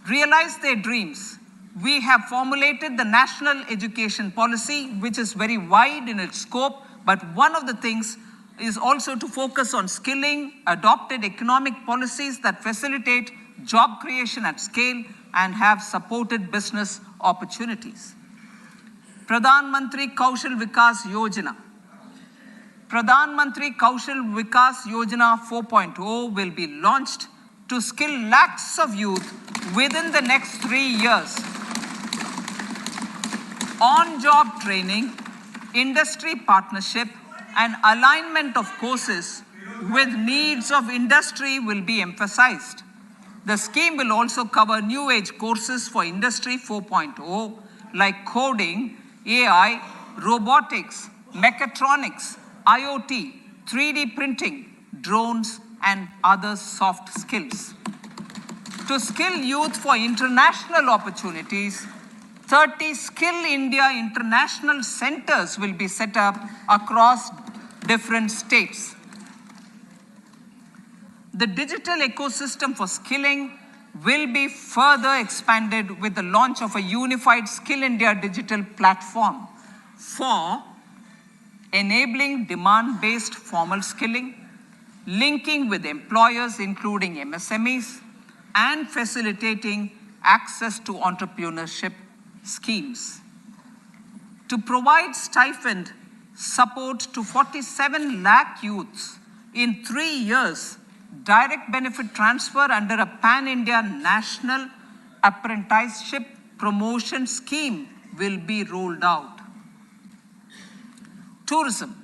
realize their dreams, we have formulated the National Education Policy, which is very wide in its scope, but one of the things is also to focus on skilling, adopted economic policies that facilitate job creation at scale and have supported business opportunities. Pradhan Mantri Kaushal Vikas Yojana. Pradhan Mantri Kaushal Vikas Yojana 4.0 will be launched to skill lakhs of youth within the next 3 years. On-job training, industry partnership, and alignment of courses with needs of industry will be emphasized. The scheme will also cover new age courses for Industry 4.0 like coding, AI, robotics, mechatronics, IoT, 3D printing, drones, and other soft skills. To skill youth for international opportunities, 30 Skill India International Centers will be set up across different states. The digital ecosystem for skilling will be further expanded with the launch of a unified Skill India digital platform for enabling demand-based formal skilling, linking with employers including MSMEs, and facilitating access to entrepreneurship schemes. To provide stipend support to 47 lakh youths in 3 years, direct benefit transfer under a pan-India national apprenticeship promotion scheme will be rolled out. Tourism.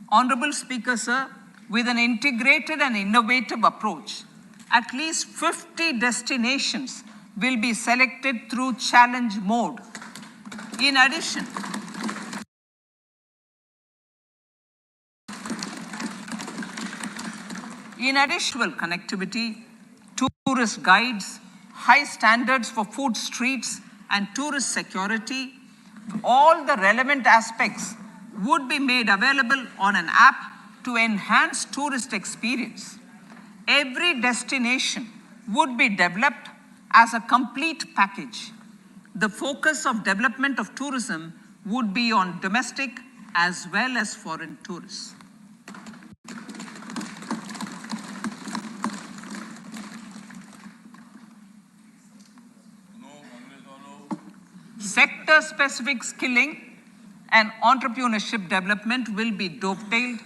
Honorable Speaker, sir, with an integrated and innovative approach, at least 50 destinations will be selected through challenge mode. In addition, connectivity, tourist guides, high standards for food streets, and tourist security, all the relevant aspects would be made available on an app to enhance tourist experience. Every destination would be developed as a complete package. The focus of development of tourism would be on domestic as well as foreign tourists. Sector-specific skilling and entrepreneurship development will be dovetailed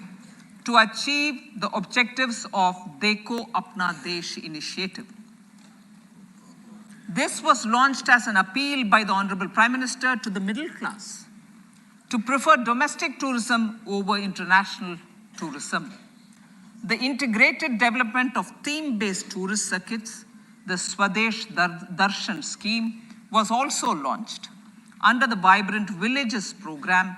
to achieve the objectives of Dekho Apna Desh initiative. This was launched as an appeal by the Honorable Prime Minister to the middle class to prefer domestic tourism over international tourism. The integrated development of theme-based tourist circuits, the Swadesh Darshan scheme, was also launched under the Vibrant Villages program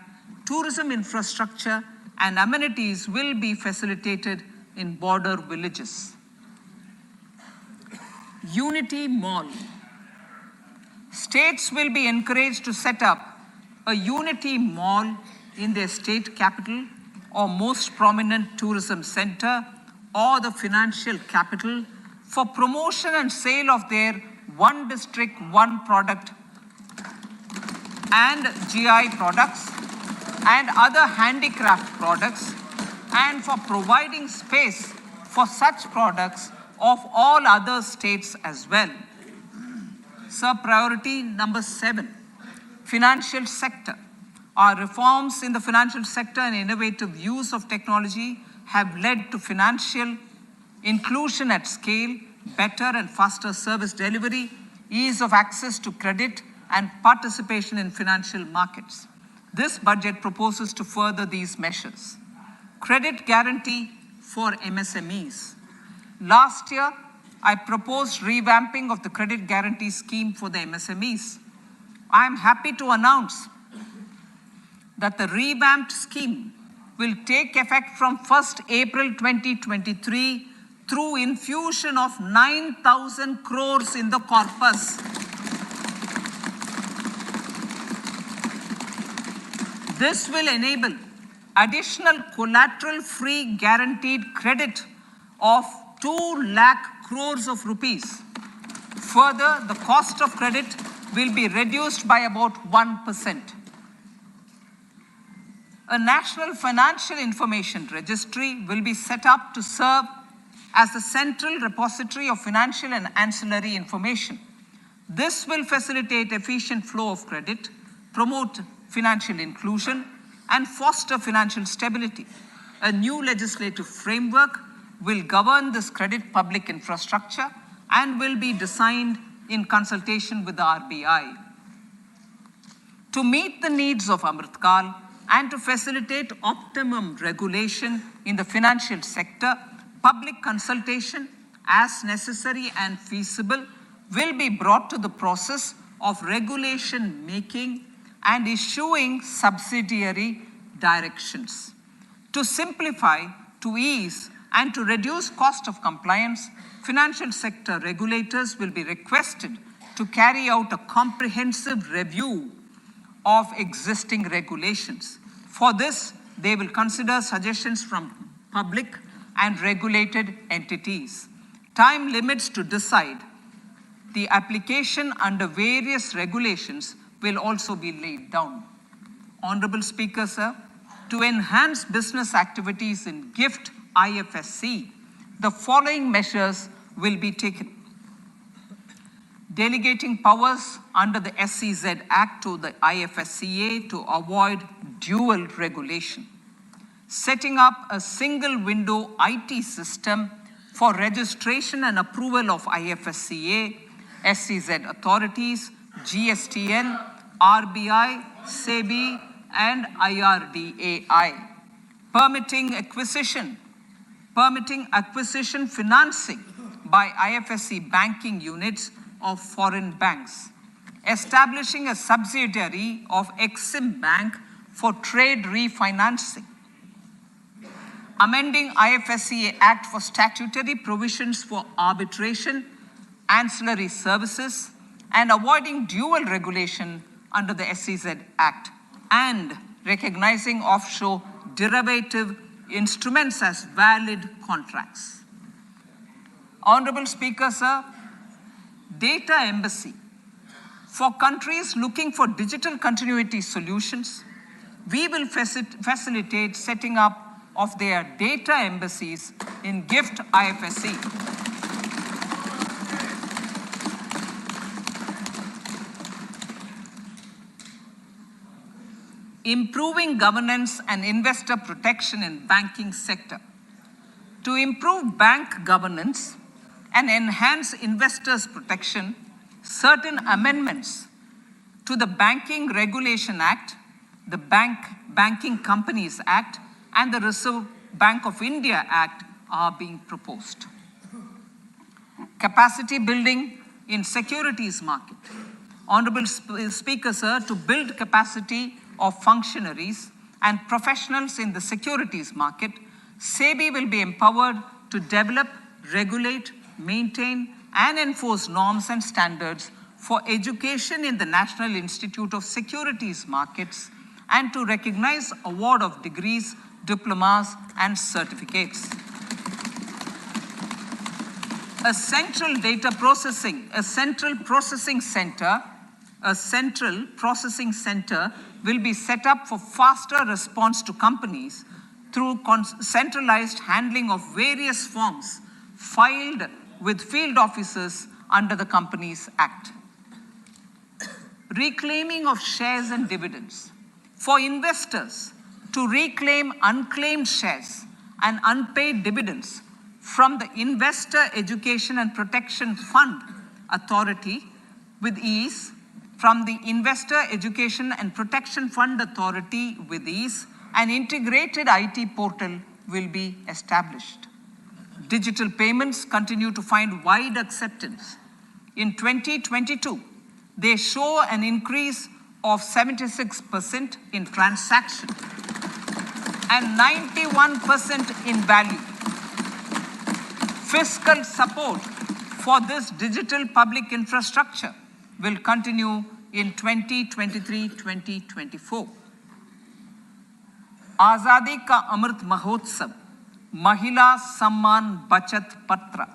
tourism infrastructure and amenities will be facilitated in border villages. Unity Mall. States will be encouraged to set up a Unity Mall in their state capital or most prominent tourism center or the financial capital for promotion and sale of their one district, one product and GI products and other handicraft products, and for providing space for such products of all other states as well. Sir, priority number 7, financial sector. Our reforms in the financial sector and innovative use of technology have led to financial inclusion at scale, better and faster service delivery, ease of access to credit, and participation in financial markets. This budget proposes to further these measures. Credit guarantee for MSMEs. Last year, I proposed revamping of the credit guarantee scheme for the MSMEs. I am happy to announce that the revamped scheme will take effect from 1st April 2023 through infusion of 9,000 crores in the corpus. This will enable additional collateral-free guaranteed credit of 2 lakh crores of rupees. Further, the cost of credit will be reduced by about 1%. A national financial information registry will be set up to serve as the central repository of financial and ancillary information. This will facilitate efficient flow of credit, promote financial inclusion, and foster financial stability. A new legislative framework will govern this credit public infrastructure and will be designed in consultation with the RBI. To meet the needs of Amrit Kal and to facilitate optimum regulation in the financial sector, public consultation, as necessary and feasible, will be brought to the process of regulation making and issuing subsidiary directions. To simplify, to ease, and to reduce cost of compliance, financial sector regulators will be requested to carry out a comprehensive review of existing regulations. For this, they will consider suggestions from public and regulated entities. Time limits to decide the application under various regulations will also be laid down. Honorable Speaker, sir, to enhance business activities in GIFT IFSC, the following measures will be taken. Delegating powers under the SEZ Act to the IFSCA to avoid dual regulation. Setting up a single window IT system for registration and approval of IFSCA, SEZ authorities, GSTN, RBI, SEBI, and IRDAI. Permitting acquisition financing by IFSC banking units of foreign banks. Establishing a subsidiary of Exim Bank for trade refinancing. Amending IFSCA Act for statutory provisions for arbitration, ancillary services, and avoiding dual regulation under the SEZ Act, and recognizing offshore derivative instruments as valid contracts. Honorable Speaker, sir, data embassy. For countries looking for digital continuity solutions, we will facilitate setting up of their data embassies in GIFT IFSC. Improving governance and investor protection in banking sector. To improve bank governance and enhance investors' protection, certain amendments to the Banking Regulation Act, the Banking Companies Act, and the Reserve Bank of India Act are being proposed. Capacity building in securities market. Honorable Speaker, sir, to build capacity of functionaries and professionals in the securities market, SEBI will be empowered to develop, regulate, maintain, and enforce norms and standards for education in the National Institute of Securities Markets and to recognize award of degrees, diplomas, and certificates. A central processing center will be set up for faster response to companies through centralized handling of various forms filed with field officers under the Companies Act. Reclaiming of shares and dividends. For investors to reclaim unclaimed shares and unpaid dividends from the Investor Education and Protection Fund Authority with ease, an integrated IT portal will be established. Digital payments continue to find wide acceptance. In 2022, they show an increase of 76% in transaction and 91% in value. Fiscal support for this digital public infrastructure will continue in 2023-2024. Azadi Ka Amrit Mahotsav, Mahila Samman Bachat Patra.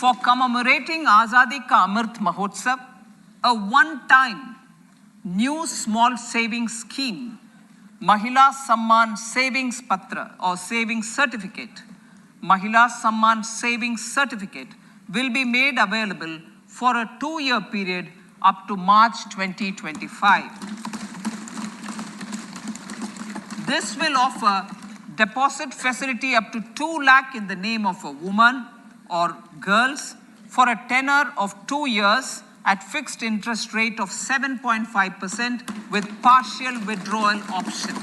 For commemorating Azadi Ka Amrit Mahotsav, a one-time new small savings scheme, Mahila Samman Savings Patra or Savings Certificate, Mahila Samman Savings Certificate will be made available for a 2-year period up to March 2025. This will offer deposit facility up to 2 lakh in the name of a woman or girls for a tenure of 2 years at fixed interest rate of 7.5% with partial withdrawal option.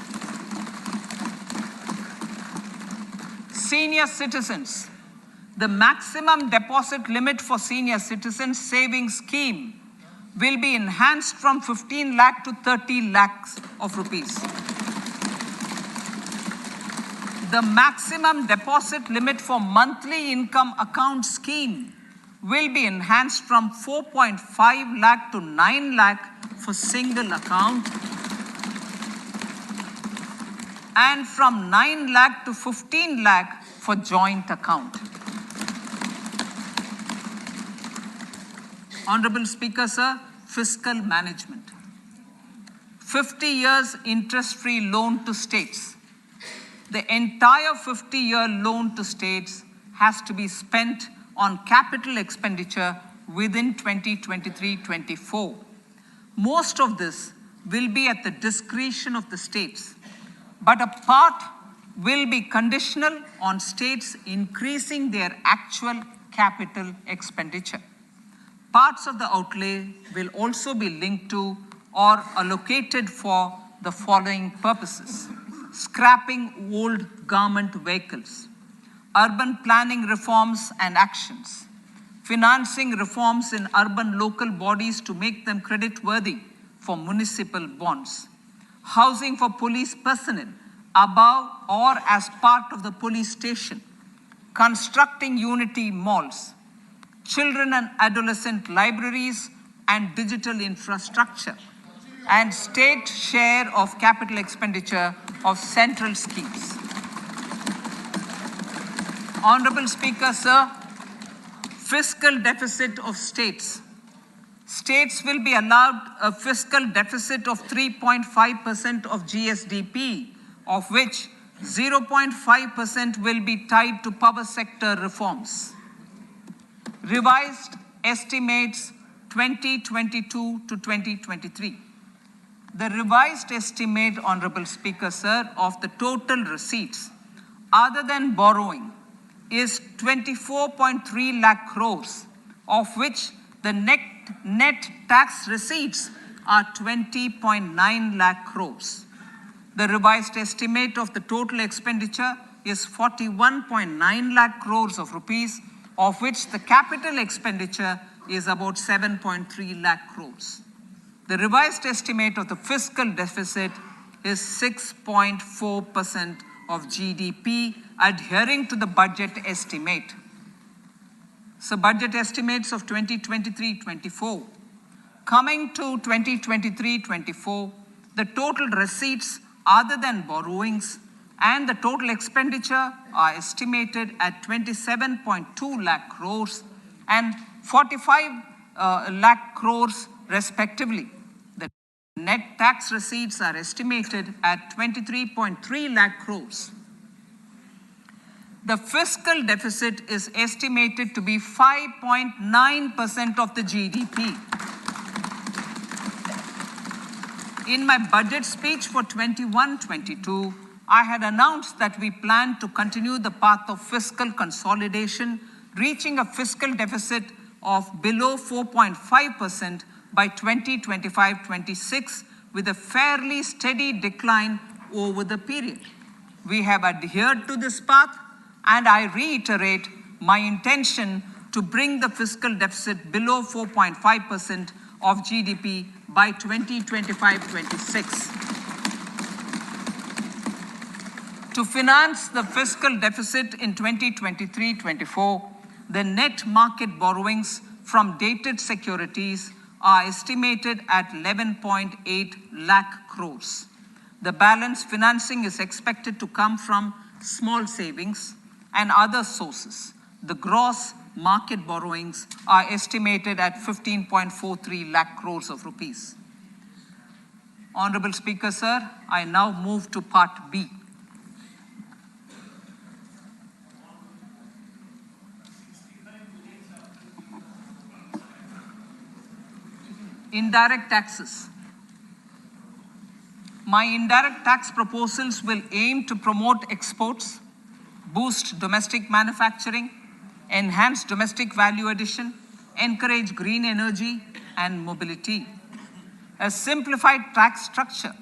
Senior citizens. The maximum deposit limit for senior citizens savings scheme will be enhanced from 15 lakh to 30 lakhs of rupees. The maximum deposit limit for monthly income account scheme will be enhanced from 4.5 lakh to 9 lakh for single account and from 9 lakh to 15 lakh for joint account. Honorable Speaker, sir, fiscal management. 50 years interest-free loan to states. The entire 50-year loan to states has to be spent on capital expenditure within 2023-24. Most of this will be at the discretion of the states, but a part will be conditional on states increasing their actual capital expenditure. Parts of the outlay will also be linked to or allocated for the following purposes: scrapping old government vehicles, urban planning reforms and actions, financing reforms in urban local bodies to make them credit-worthy for municipal bonds, housing for police personnel above or as part of the police station, constructing unity malls, children and adolescent libraries and digital infrastructure, and state share of capital expenditure of central schemes. Honorable Speaker, sir, fiscal deficit of states. States will be allowed a fiscal deficit of 3.5% of GSDP, of which 0.5% will be tied to power sector reforms. Revised estimates 2022 to 2023. The revised estimate, Honorable Speaker, sir, of the total receipts other than borrowing is 24.3 lakh crores, of which the net tax receipts are 20.9 lakh crores. The revised estimate of the total expenditure is 41.9 lakh crores of rupees, of which the capital expenditure is about 7.3 lakh crores. The revised estimate of the fiscal deficit is 6.4% of GDP, adhering to the budget estimate. So budget estimates of 2023-24. Coming to 2023-24, the total receipts other than borrowings and the total expenditure are estimated at 27.2 lakh crores and 45 lakh crores respectively. The net tax receipts are estimated at 23.3 lakh crores. The fiscal deficit is estimated to be 5.9% of the GDP. In my budget speech for 21-22, I had announced that we plan to continue the path of fiscal consolidation, reaching a fiscal deficit of below 4.5% by 2025-26, with a fairly steady decline over the period. We have adhered to this path, and I reiterate my intention to bring the fiscal deficit below 4.5% of GDP by 2025-26. To finance the fiscal deficit in 2023-24, the net market borrowings from dated securities are estimated at 11.8 lakh crores. The balance financing is expected to come from small savings and other sources. The gross market borrowings are estimated at 15.43 lakh crores of rupees. Honorable Speaker, sir, I now move to Part B. Indirect taxes. My indirect tax proposals will aim to promote exports, boost domestic manufacturing, enhance domestic value addition, encourage green energy and mobility. A simplified tax structure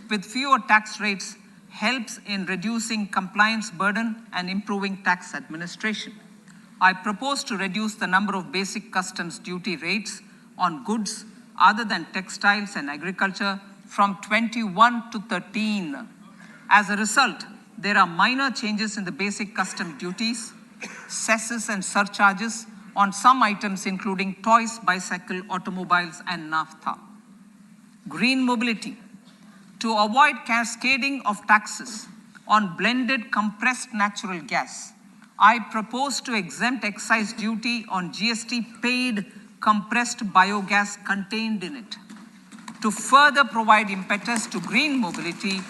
with fewer tax rates helps in reducing compliance burden and improving tax administration. I propose to reduce the number of basic customs duty rates on goods other than textiles and agriculture from 21 to 13. As a result, there are minor changes in the basic custom duties, cesses and surcharges on some items including toys, bicycle, automobiles and naphtha. Green mobility. To avoid cascading of taxes on blended compressed natural gas, I propose to exempt excise duty on GST paid compressed biogas contained in it. To further provide impetus to green mobility,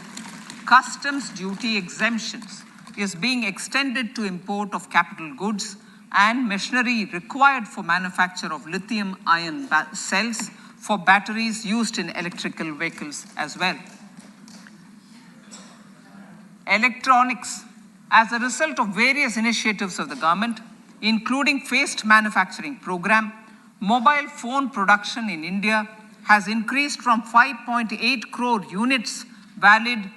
customs duty exemptions is being extended to import of capital goods and machinery required for manufacture of lithium-ion cells for batteries used in electrical vehicles as well. Electronics. As a result of various initiatives of the government, including phased manufacturing program, mobile phone production in India has increased from 5.8 crore units valued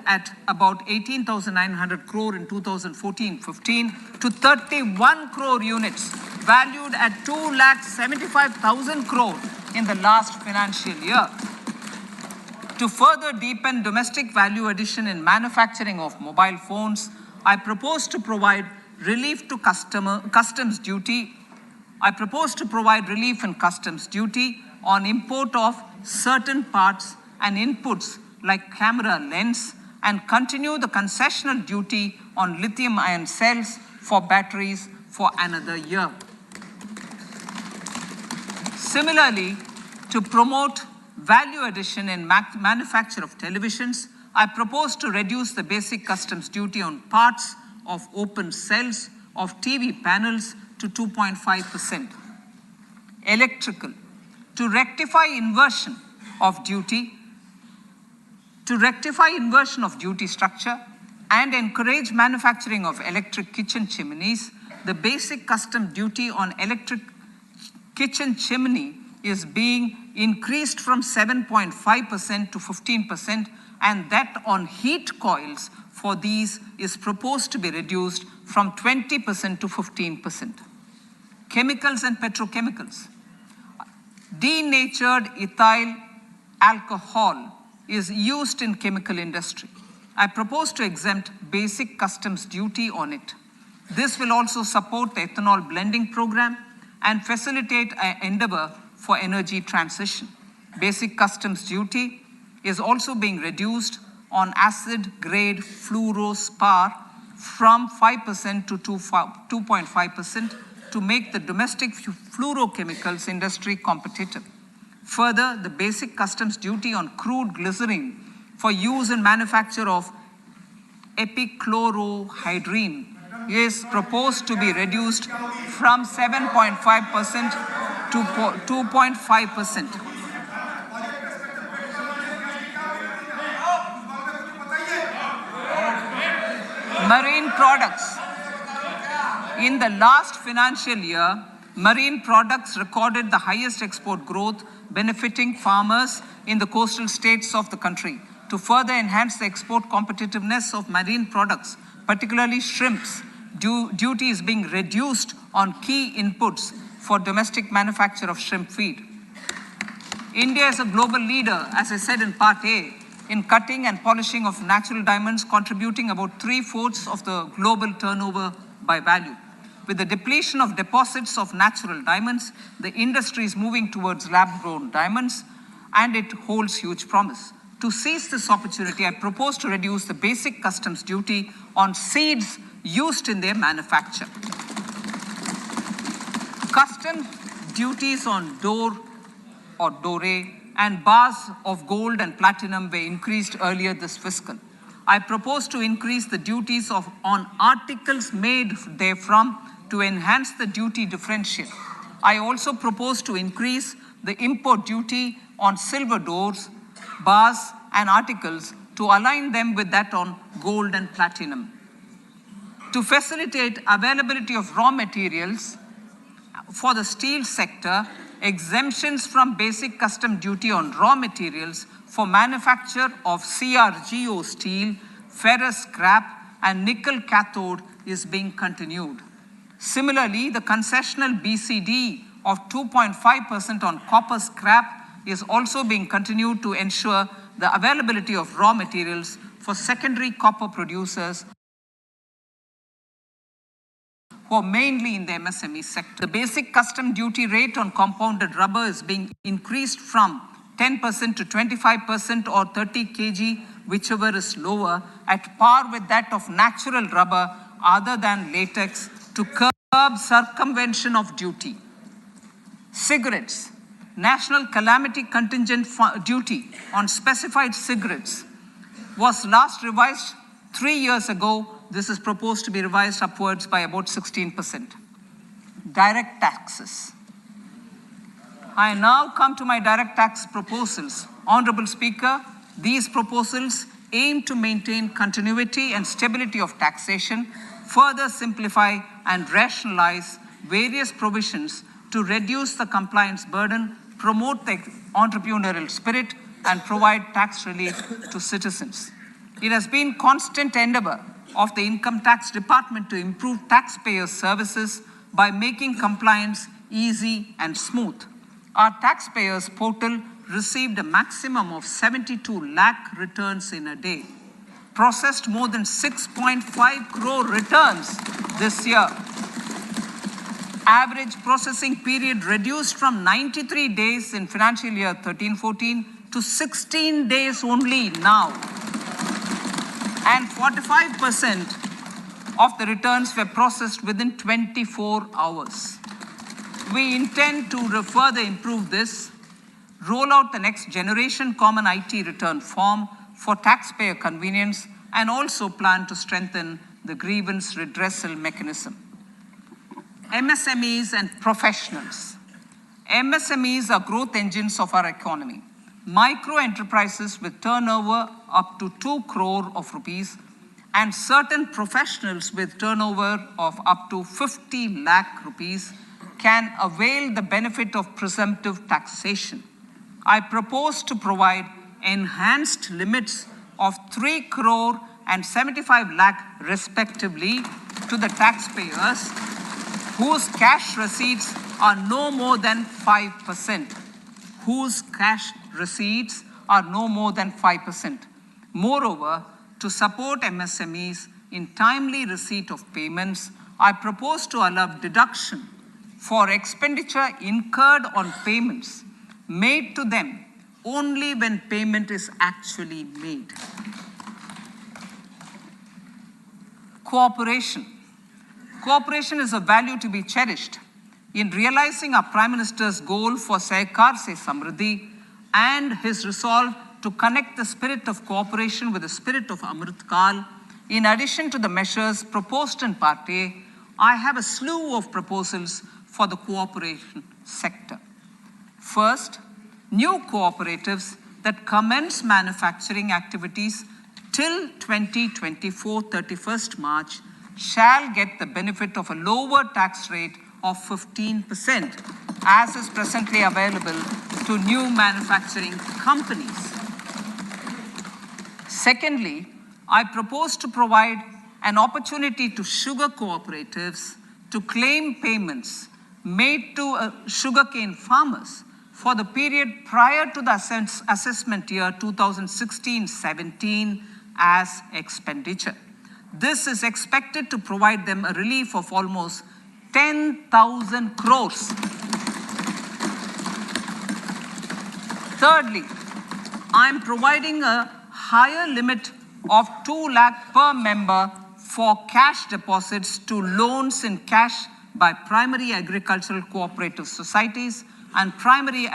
at about 18,900 crore in 2014-15 to 31 crore units valued at 2,75,000 crore in the last financial year. To further deepen domestic value addition in manufacturing of mobile phones, I propose to provide relief to customs duty. I propose to provide relief in customs duty on import of certain parts and inputs like camera lens and continue the concessional duty on lithium-ion cells for batteries for another year. Similarly, to promote value addition in manufacture of televisions, I propose to reduce the basic customs duty on parts of open cells of TV panels to 2.5%. Electrical. To rectify inversion of duty structure and encourage manufacturing of electric kitchen chimneys, the basic custom duty on electric kitchen chimney is being increased from 7.5% to 15%, and that on heat coils for these is proposed to be reduced from 20% to 15%. Chemicals and petrochemicals. Denatured ethyl alcohol is used in chemical industry. I propose to exempt basic customs duty on it. This will also support the ethanol blending program and facilitate an endeavor for energy transition. Basic customs duty is also being reduced on acid-grade fluorospar from 5% to 2.5% to make the domestic fluorochemicals industry competitive. Further, the basic customs duty on crude glycerin for use in manufacture of epichlorohydrin is proposed to be reduced from 7.5% to 2.5%. Marine products. In the last financial year, marine products recorded the highest export growth, benefiting farmers in the coastal states of the country. To further enhance the export competitiveness of marine products, particularly shrimps, duty is being reduced on key inputs for domestic manufacture of shrimp feed. India is a global leader, as I said in Part A, in cutting and polishing of natural diamonds, contributing about 3/4 of the global turnover by value. With the depletion of deposits of natural diamonds, the industry is moving towards lab-grown diamonds, and it holds huge promise. To seize this opportunity, I propose to reduce the basic customs duty on seeds used in their manufacture. Customs duties on dore or dore and bars of gold and platinum were increased earlier this fiscal. I propose to increase the duties on articles made therefrom to enhance the duty differential. I also propose to increase the import duty on silver doors, bars, and articles to align them with that on gold and platinum. To facilitate availability of raw materials for the steel sector, exemptions from basic custom duty on raw materials for manufacture of CRGO steel, ferrous scrap, and nickel cathode is being continued. Similarly, the concessional BCD of 2.5% on copper scrap is also being continued to ensure the availability of raw materials for secondary copper producers who are mainly in the MSME sector. The basic custom duty rate on compounded rubber is being increased from 10% to 25% or 30 kg, whichever is lower, at par with that of natural rubber other than latex, to curb circumvention of duty. Cigarettes. National Calamity Contingent duty on specified cigarettes was last revised 3 years ago. This is proposed to be revised upwards by about 16%. Direct taxes. I now come to my direct tax proposals. Honorable Speaker, these proposals aim to maintain continuity and stability of taxation, further simplify and rationalize various provisions to reduce the compliance burden, promote the entrepreneurial spirit, and provide tax relief to citizens. It has been constant endeavor of the Income Tax Department to improve taxpayer services by making compliance easy and smooth. Our taxpayers portal received a maximum of 72 lakh returns in a day, processed more than 6.5 crore returns this year. Average processing period reduced from 93 days in financial year 13-14 to 16 days only now. And 45% of the returns were processed within 24 hours. We intend to further improve this, roll out the next generation common IT return form for taxpayer convenience, and also plan to strengthen the grievance redressal mechanism. MSMEs and professionals. MSMEs are growth engines of our economy. Micro enterprises with turnover up to 2 crore of rupees and certain professionals with turnover of up to 50 lakh rupees can avail the benefit of presumptive taxation. I propose to provide enhanced limits of 3 crore and 75 lakh respectively to the taxpayers whose cash receipts are no more than 5%. whose cash receipts are no more than 5%. Moreover, to support MSMEs in timely receipt of payments, I propose to allow deduction for expenditure incurred on payments made to them only when payment is actually made. Cooperation. Cooperation is a value to be cherished. In realizing our Prime Minister's goal for Sehkar Se Samriddhi and his resolve to connect the spirit of cooperation with the spirit of Amrit Kal, in addition to the measures proposed in Part A, I have a slew of proposals for the cooperation sector. First, new cooperatives that commence manufacturing activities till 2024, 31st March, shall get the benefit of a lower tax rate of 15%, as is presently available to new manufacturing companies. Secondly, I propose to provide an opportunity to sugar cooperatives to claim payments made to sugarcane farmers for the period prior to the assessment year 2016-17 as expenditure. This is expected to provide them a relief of almost 10,000 crores. Thirdly, I am providing a higher limit of 2 lakh per member for cash deposits to loans in cash by primary agricultural cooperative societies and primary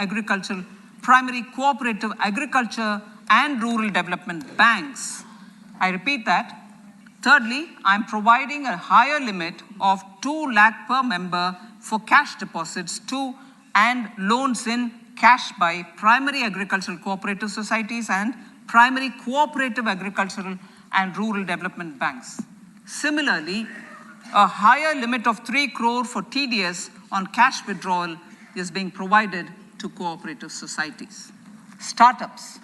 cooperative agriculture and rural development banks. I repeat that. Thirdly, I am providing a higher limit of 2 lakh per member for cash deposits to and loans in cash by primary agricultural cooperative societies and primary cooperative agricultural and rural development banks. Similarly, a higher limit of 3 crore for TDS on cash withdrawal is being provided to cooperative societies. Startups.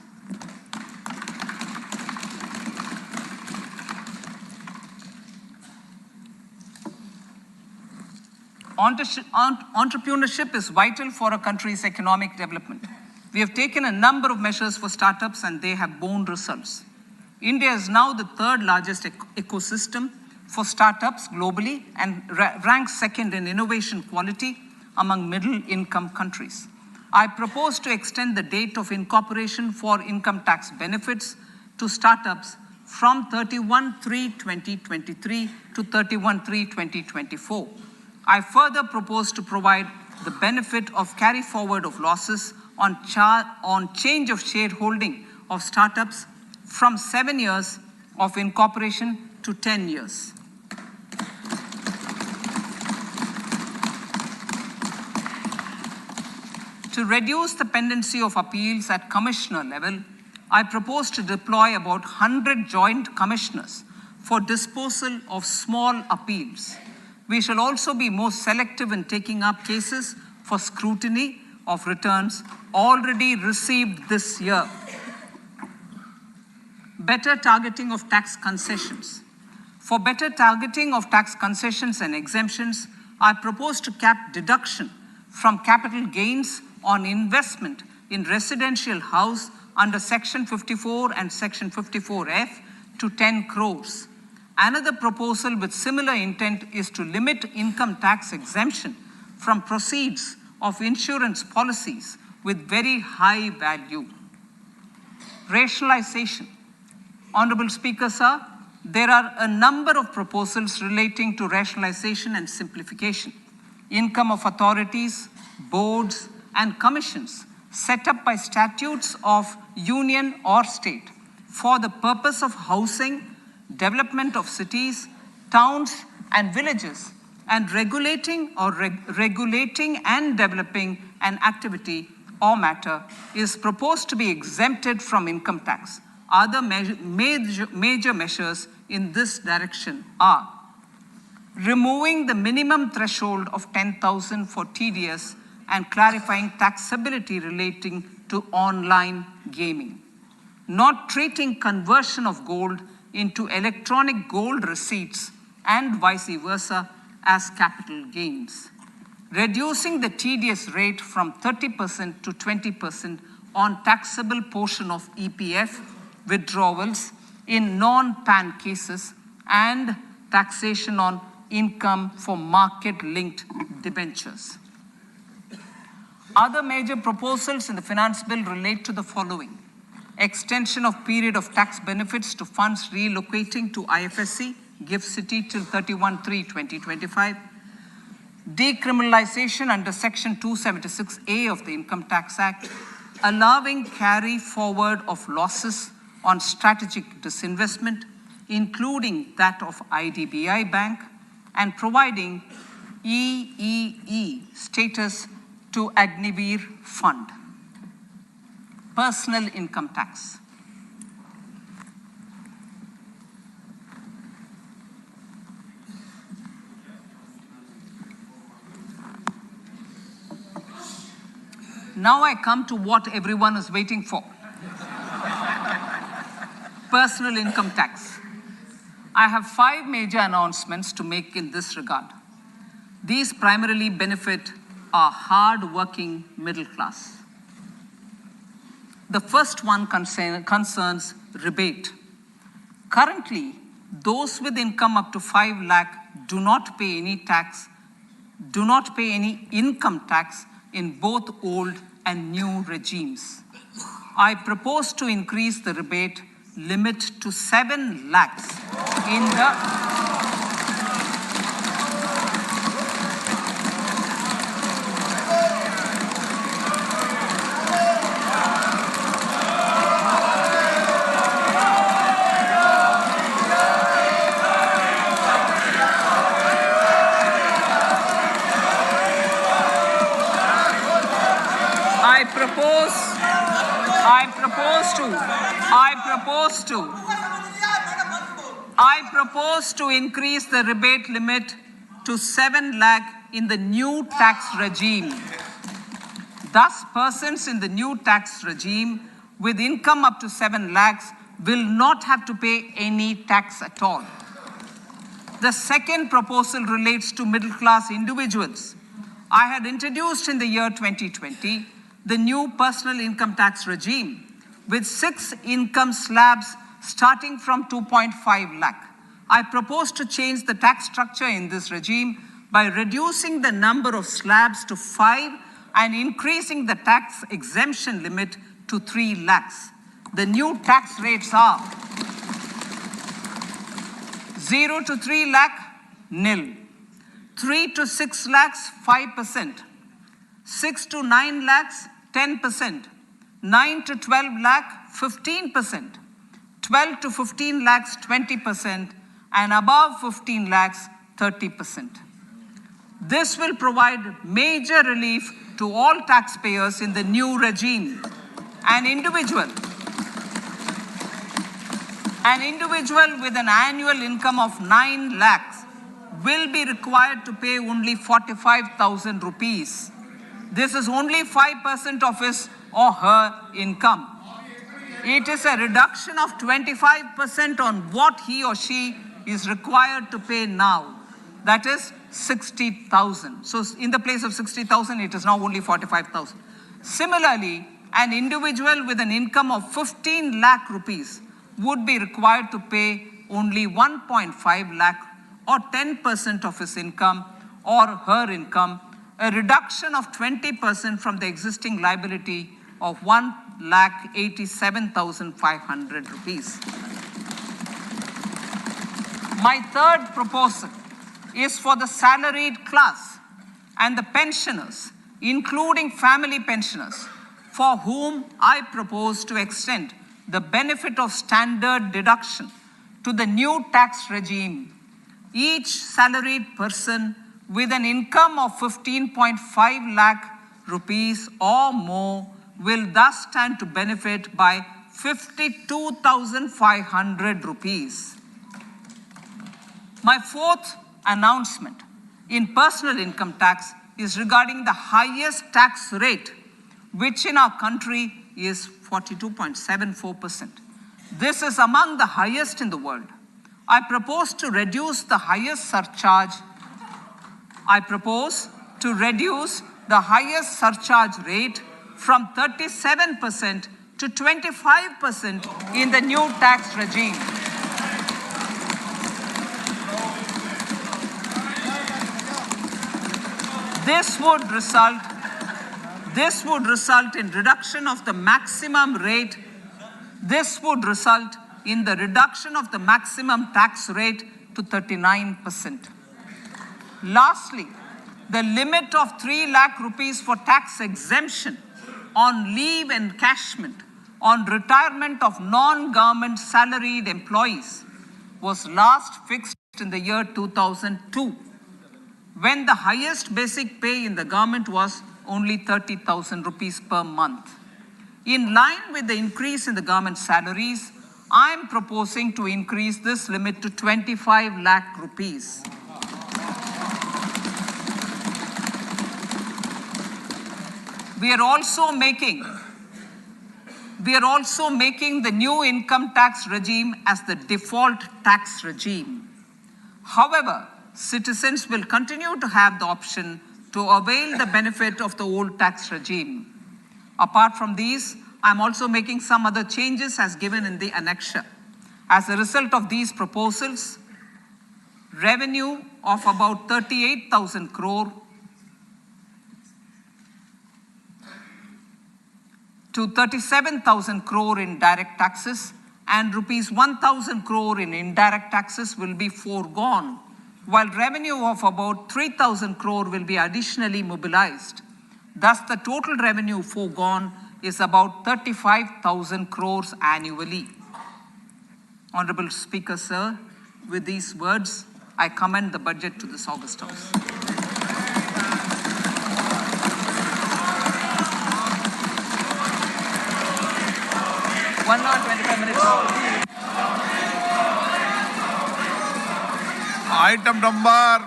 Entrepreneurship is vital for a country's economic development. We have taken a number of measures for startups and they have borne results. India is now the third largest ecosystem for startups globally and ranks second in innovation quality among middle-income countries. I propose to extend the date of incorporation for income tax benefits to startups from 31/3/2023 to 31/3/2024. I further propose to provide the benefit of carry forward of losses on change of shareholding of startups from 7 years of incorporation to 10 years. To reduce the pendency of appeals at commissioner level, I propose to deploy about 100 joint commissioners for disposal of small appeals. We shall also be more selective in taking up cases for scrutiny of returns already received this year. Better targeting of tax concessions. For better targeting of tax concessions and exemptions, I propose to cap deduction from capital gains on investment in residential house under Section 54 and Section 54F to 10 crores. Another proposal with similar intent is to limit income tax exemption from proceeds of insurance policies with very high value. Rationalization. Honorable Speaker, sir, there are a number of proposals relating to rationalization and simplification. Income of authorities, boards, and commissions set up by statutes of union or state for the purpose of housing, development of cities, towns, and villages, and regulating and developing an activity or matter is proposed to be exempted from income tax. Other major measures in this direction are removing the minimum threshold of 10,000 for TDS and clarifying taxability relating to online gaming, not treating conversion of gold into electronic gold receipts and vice versa as capital gains, reducing the TDS rate from 30% to 20% on taxable portion of EPF withdrawals in non-PAN cases, and taxation on income for market-linked debentures. Other major proposals in the finance bill relate to the following: extension of period of tax benefits to funds relocating to IFSC, GIFT City till 31/3/2025, decriminalization under Section 276A of the Income Tax Act, allowing carry forward of losses on strategic disinvestment, including that of IDBI Bank, and providing EEE status to Agniveer Fund. Personal income tax. Now I come to what everyone is waiting for. Personal income tax. I have 5 major announcements to make in this regard. These primarily benefit our hard-working middle class. The first one concerns rebate. Currently, those with income up to 5 lakh do not pay any income tax in both old and new regimes. I propose to increase the rebate limit to 7 lakhs in the I propose to increase the rebate limit to 7 lakh in the new tax regime. Thus, persons in the new tax regime with income up to 7 lakhs will not have to pay any tax at all. The second proposal relates to middle-class individuals. I had introduced in the year 2020 the new personal income tax regime with 6 income slabs starting from 2.5 lakh. I propose to change the tax structure in this regime by reducing the number of slabs to 5 and increasing the tax exemption limit to 3 lakhs. The new tax rates are 0 to 3 lakh, nil. 3 to 6 lakhs, 5%. 6 to 9 lakhs, 10%. 9 to 12 lakh, 15%. 12 to 15 lakhs, 20%. And above 15 lakhs, 30%. This will provide major relief to all taxpayers in the new regime. An individual with an annual income of 9 lakhs will be required to pay only 45,000 rupees. This is only 5% of his or her income. It is a reduction of 25% on what he or she is required to pay now. That is 60,000. So in the place of 60,000, it is now only 45,000. Similarly, an individual with an income of 15 lakh rupees would be required to pay only 1.5 lakh or 10% of his income or her income, a reduction of 20% from the existing liability of 1,87,500 rupees. My third proposal is for the salaried class and the pensioners, including family pensioners, for whom I propose to extend the benefit of standard deduction to the new tax regime. Each salaried person with an income of 15.5 lakh rupees or more will thus stand to benefit by 52,500 rupees. My fourth announcement in personal income tax is regarding the highest tax rate, which in our country is 42.74%. This is among the highest in the world. I propose to reduce the highest surcharge. I propose to reduce the highest surcharge rate from 37% to 25% in the new tax regime. This would result in reduction of the maximum rate. This would result in the reduction of the maximum tax rate to 39%. Lastly, the limit of 3 lakh rupees for tax exemption on leave encashment on retirement of non-government salaried employees was last fixed in the year 2002, when the highest basic pay in the government was only 30,000 rupees per month. In line with the increase in the government salaries, I am proposing to increase this limit to 25 lakh rupees. We are also making the new income tax regime as the default tax regime. However, citizens will continue to have the option to avail the benefit of the old tax regime. Apart from these, I'm also making some other changes as given in the annexure. As a result of these proposals, revenue of about 38,000 crore to 37,000 crore in direct taxes and rupees 1,000 crore in indirect taxes will be foregone, while revenue of about 3,000 crore will be additionally mobilized. Thus, the total revenue foregone is about 35,000 crores annually. Honorable Speaker, sir, with these words, I commend the budget to this August House. One hour, 25 minutes. Item number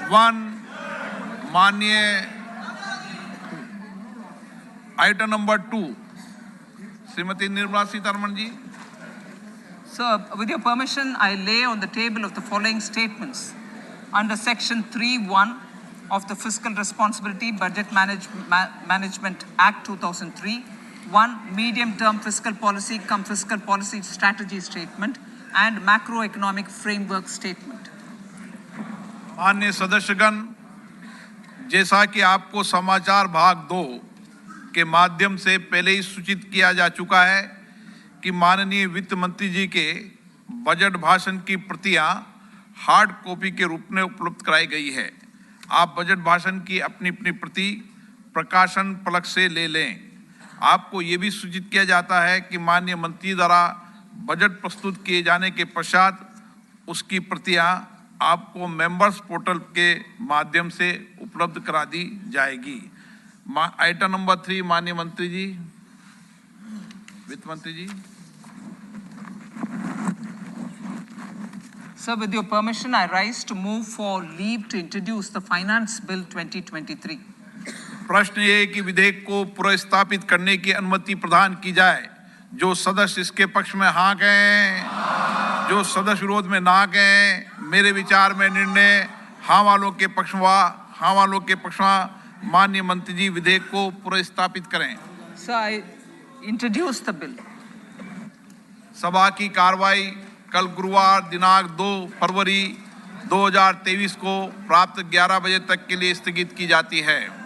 1, Item number 2, Srimati Nirmala Sitharaman ji. Sir, with your permission, I lay on the table of the following statements. Under Section 3(1) of the Fiscal Responsibility Budget Management Act 2003, 1 medium-term fiscal policy cum fiscal policy strategy statement and macroeconomic framework statement. माननीय सदस्यगण, जैसा कि आपको समाचार भाग 2 के माध्यम से पहले ही सूचित किया जा चुका है कि माननीय वित्त मंत्री जी के बजट भाषण की प्रतियां हार्ड कॉपी के रूप में उपलब्ध कराई गई है। आप बजट भाषण की अपनी अपनी प्रति प्रकाशन पलक से ले लें। आपको ये भी सूचित किया जाता है कि माननीय मंत्री द्वारा बजट प्रस्तुत किए जाने के पश्चात उसकी प्रतियां आपको मेंबर्स पोर्टल के माध्यम से उपलब्ध करा दी जाएगी। आइटम नंबर 3, माननीय मंत्री जी, वित्त मंत्री जी। Sir, with your permission, I rise to move for leave to introduce the Finance Bill 2023. प्रश्न ये कि विधेयक को पुनर्स्थापित करने की अनुमति प्रदान की जाए। जो सदस्य इसके पक्ष में हाँ कहें, जो सदस्य विरोध में ना कहें। मेरे विचार में निर्णय हाँ वालों के पक्ष में माननीय मंत्री जी विधेयक को पुनर्स्थापित करें। Sir, I introduce the bill. सभा की कार्रवाई कल गुरुवार दिनांक 2 फरवरी 2023 को प्राप्त 11 बजे तक के लिए स्थगित की जाती है।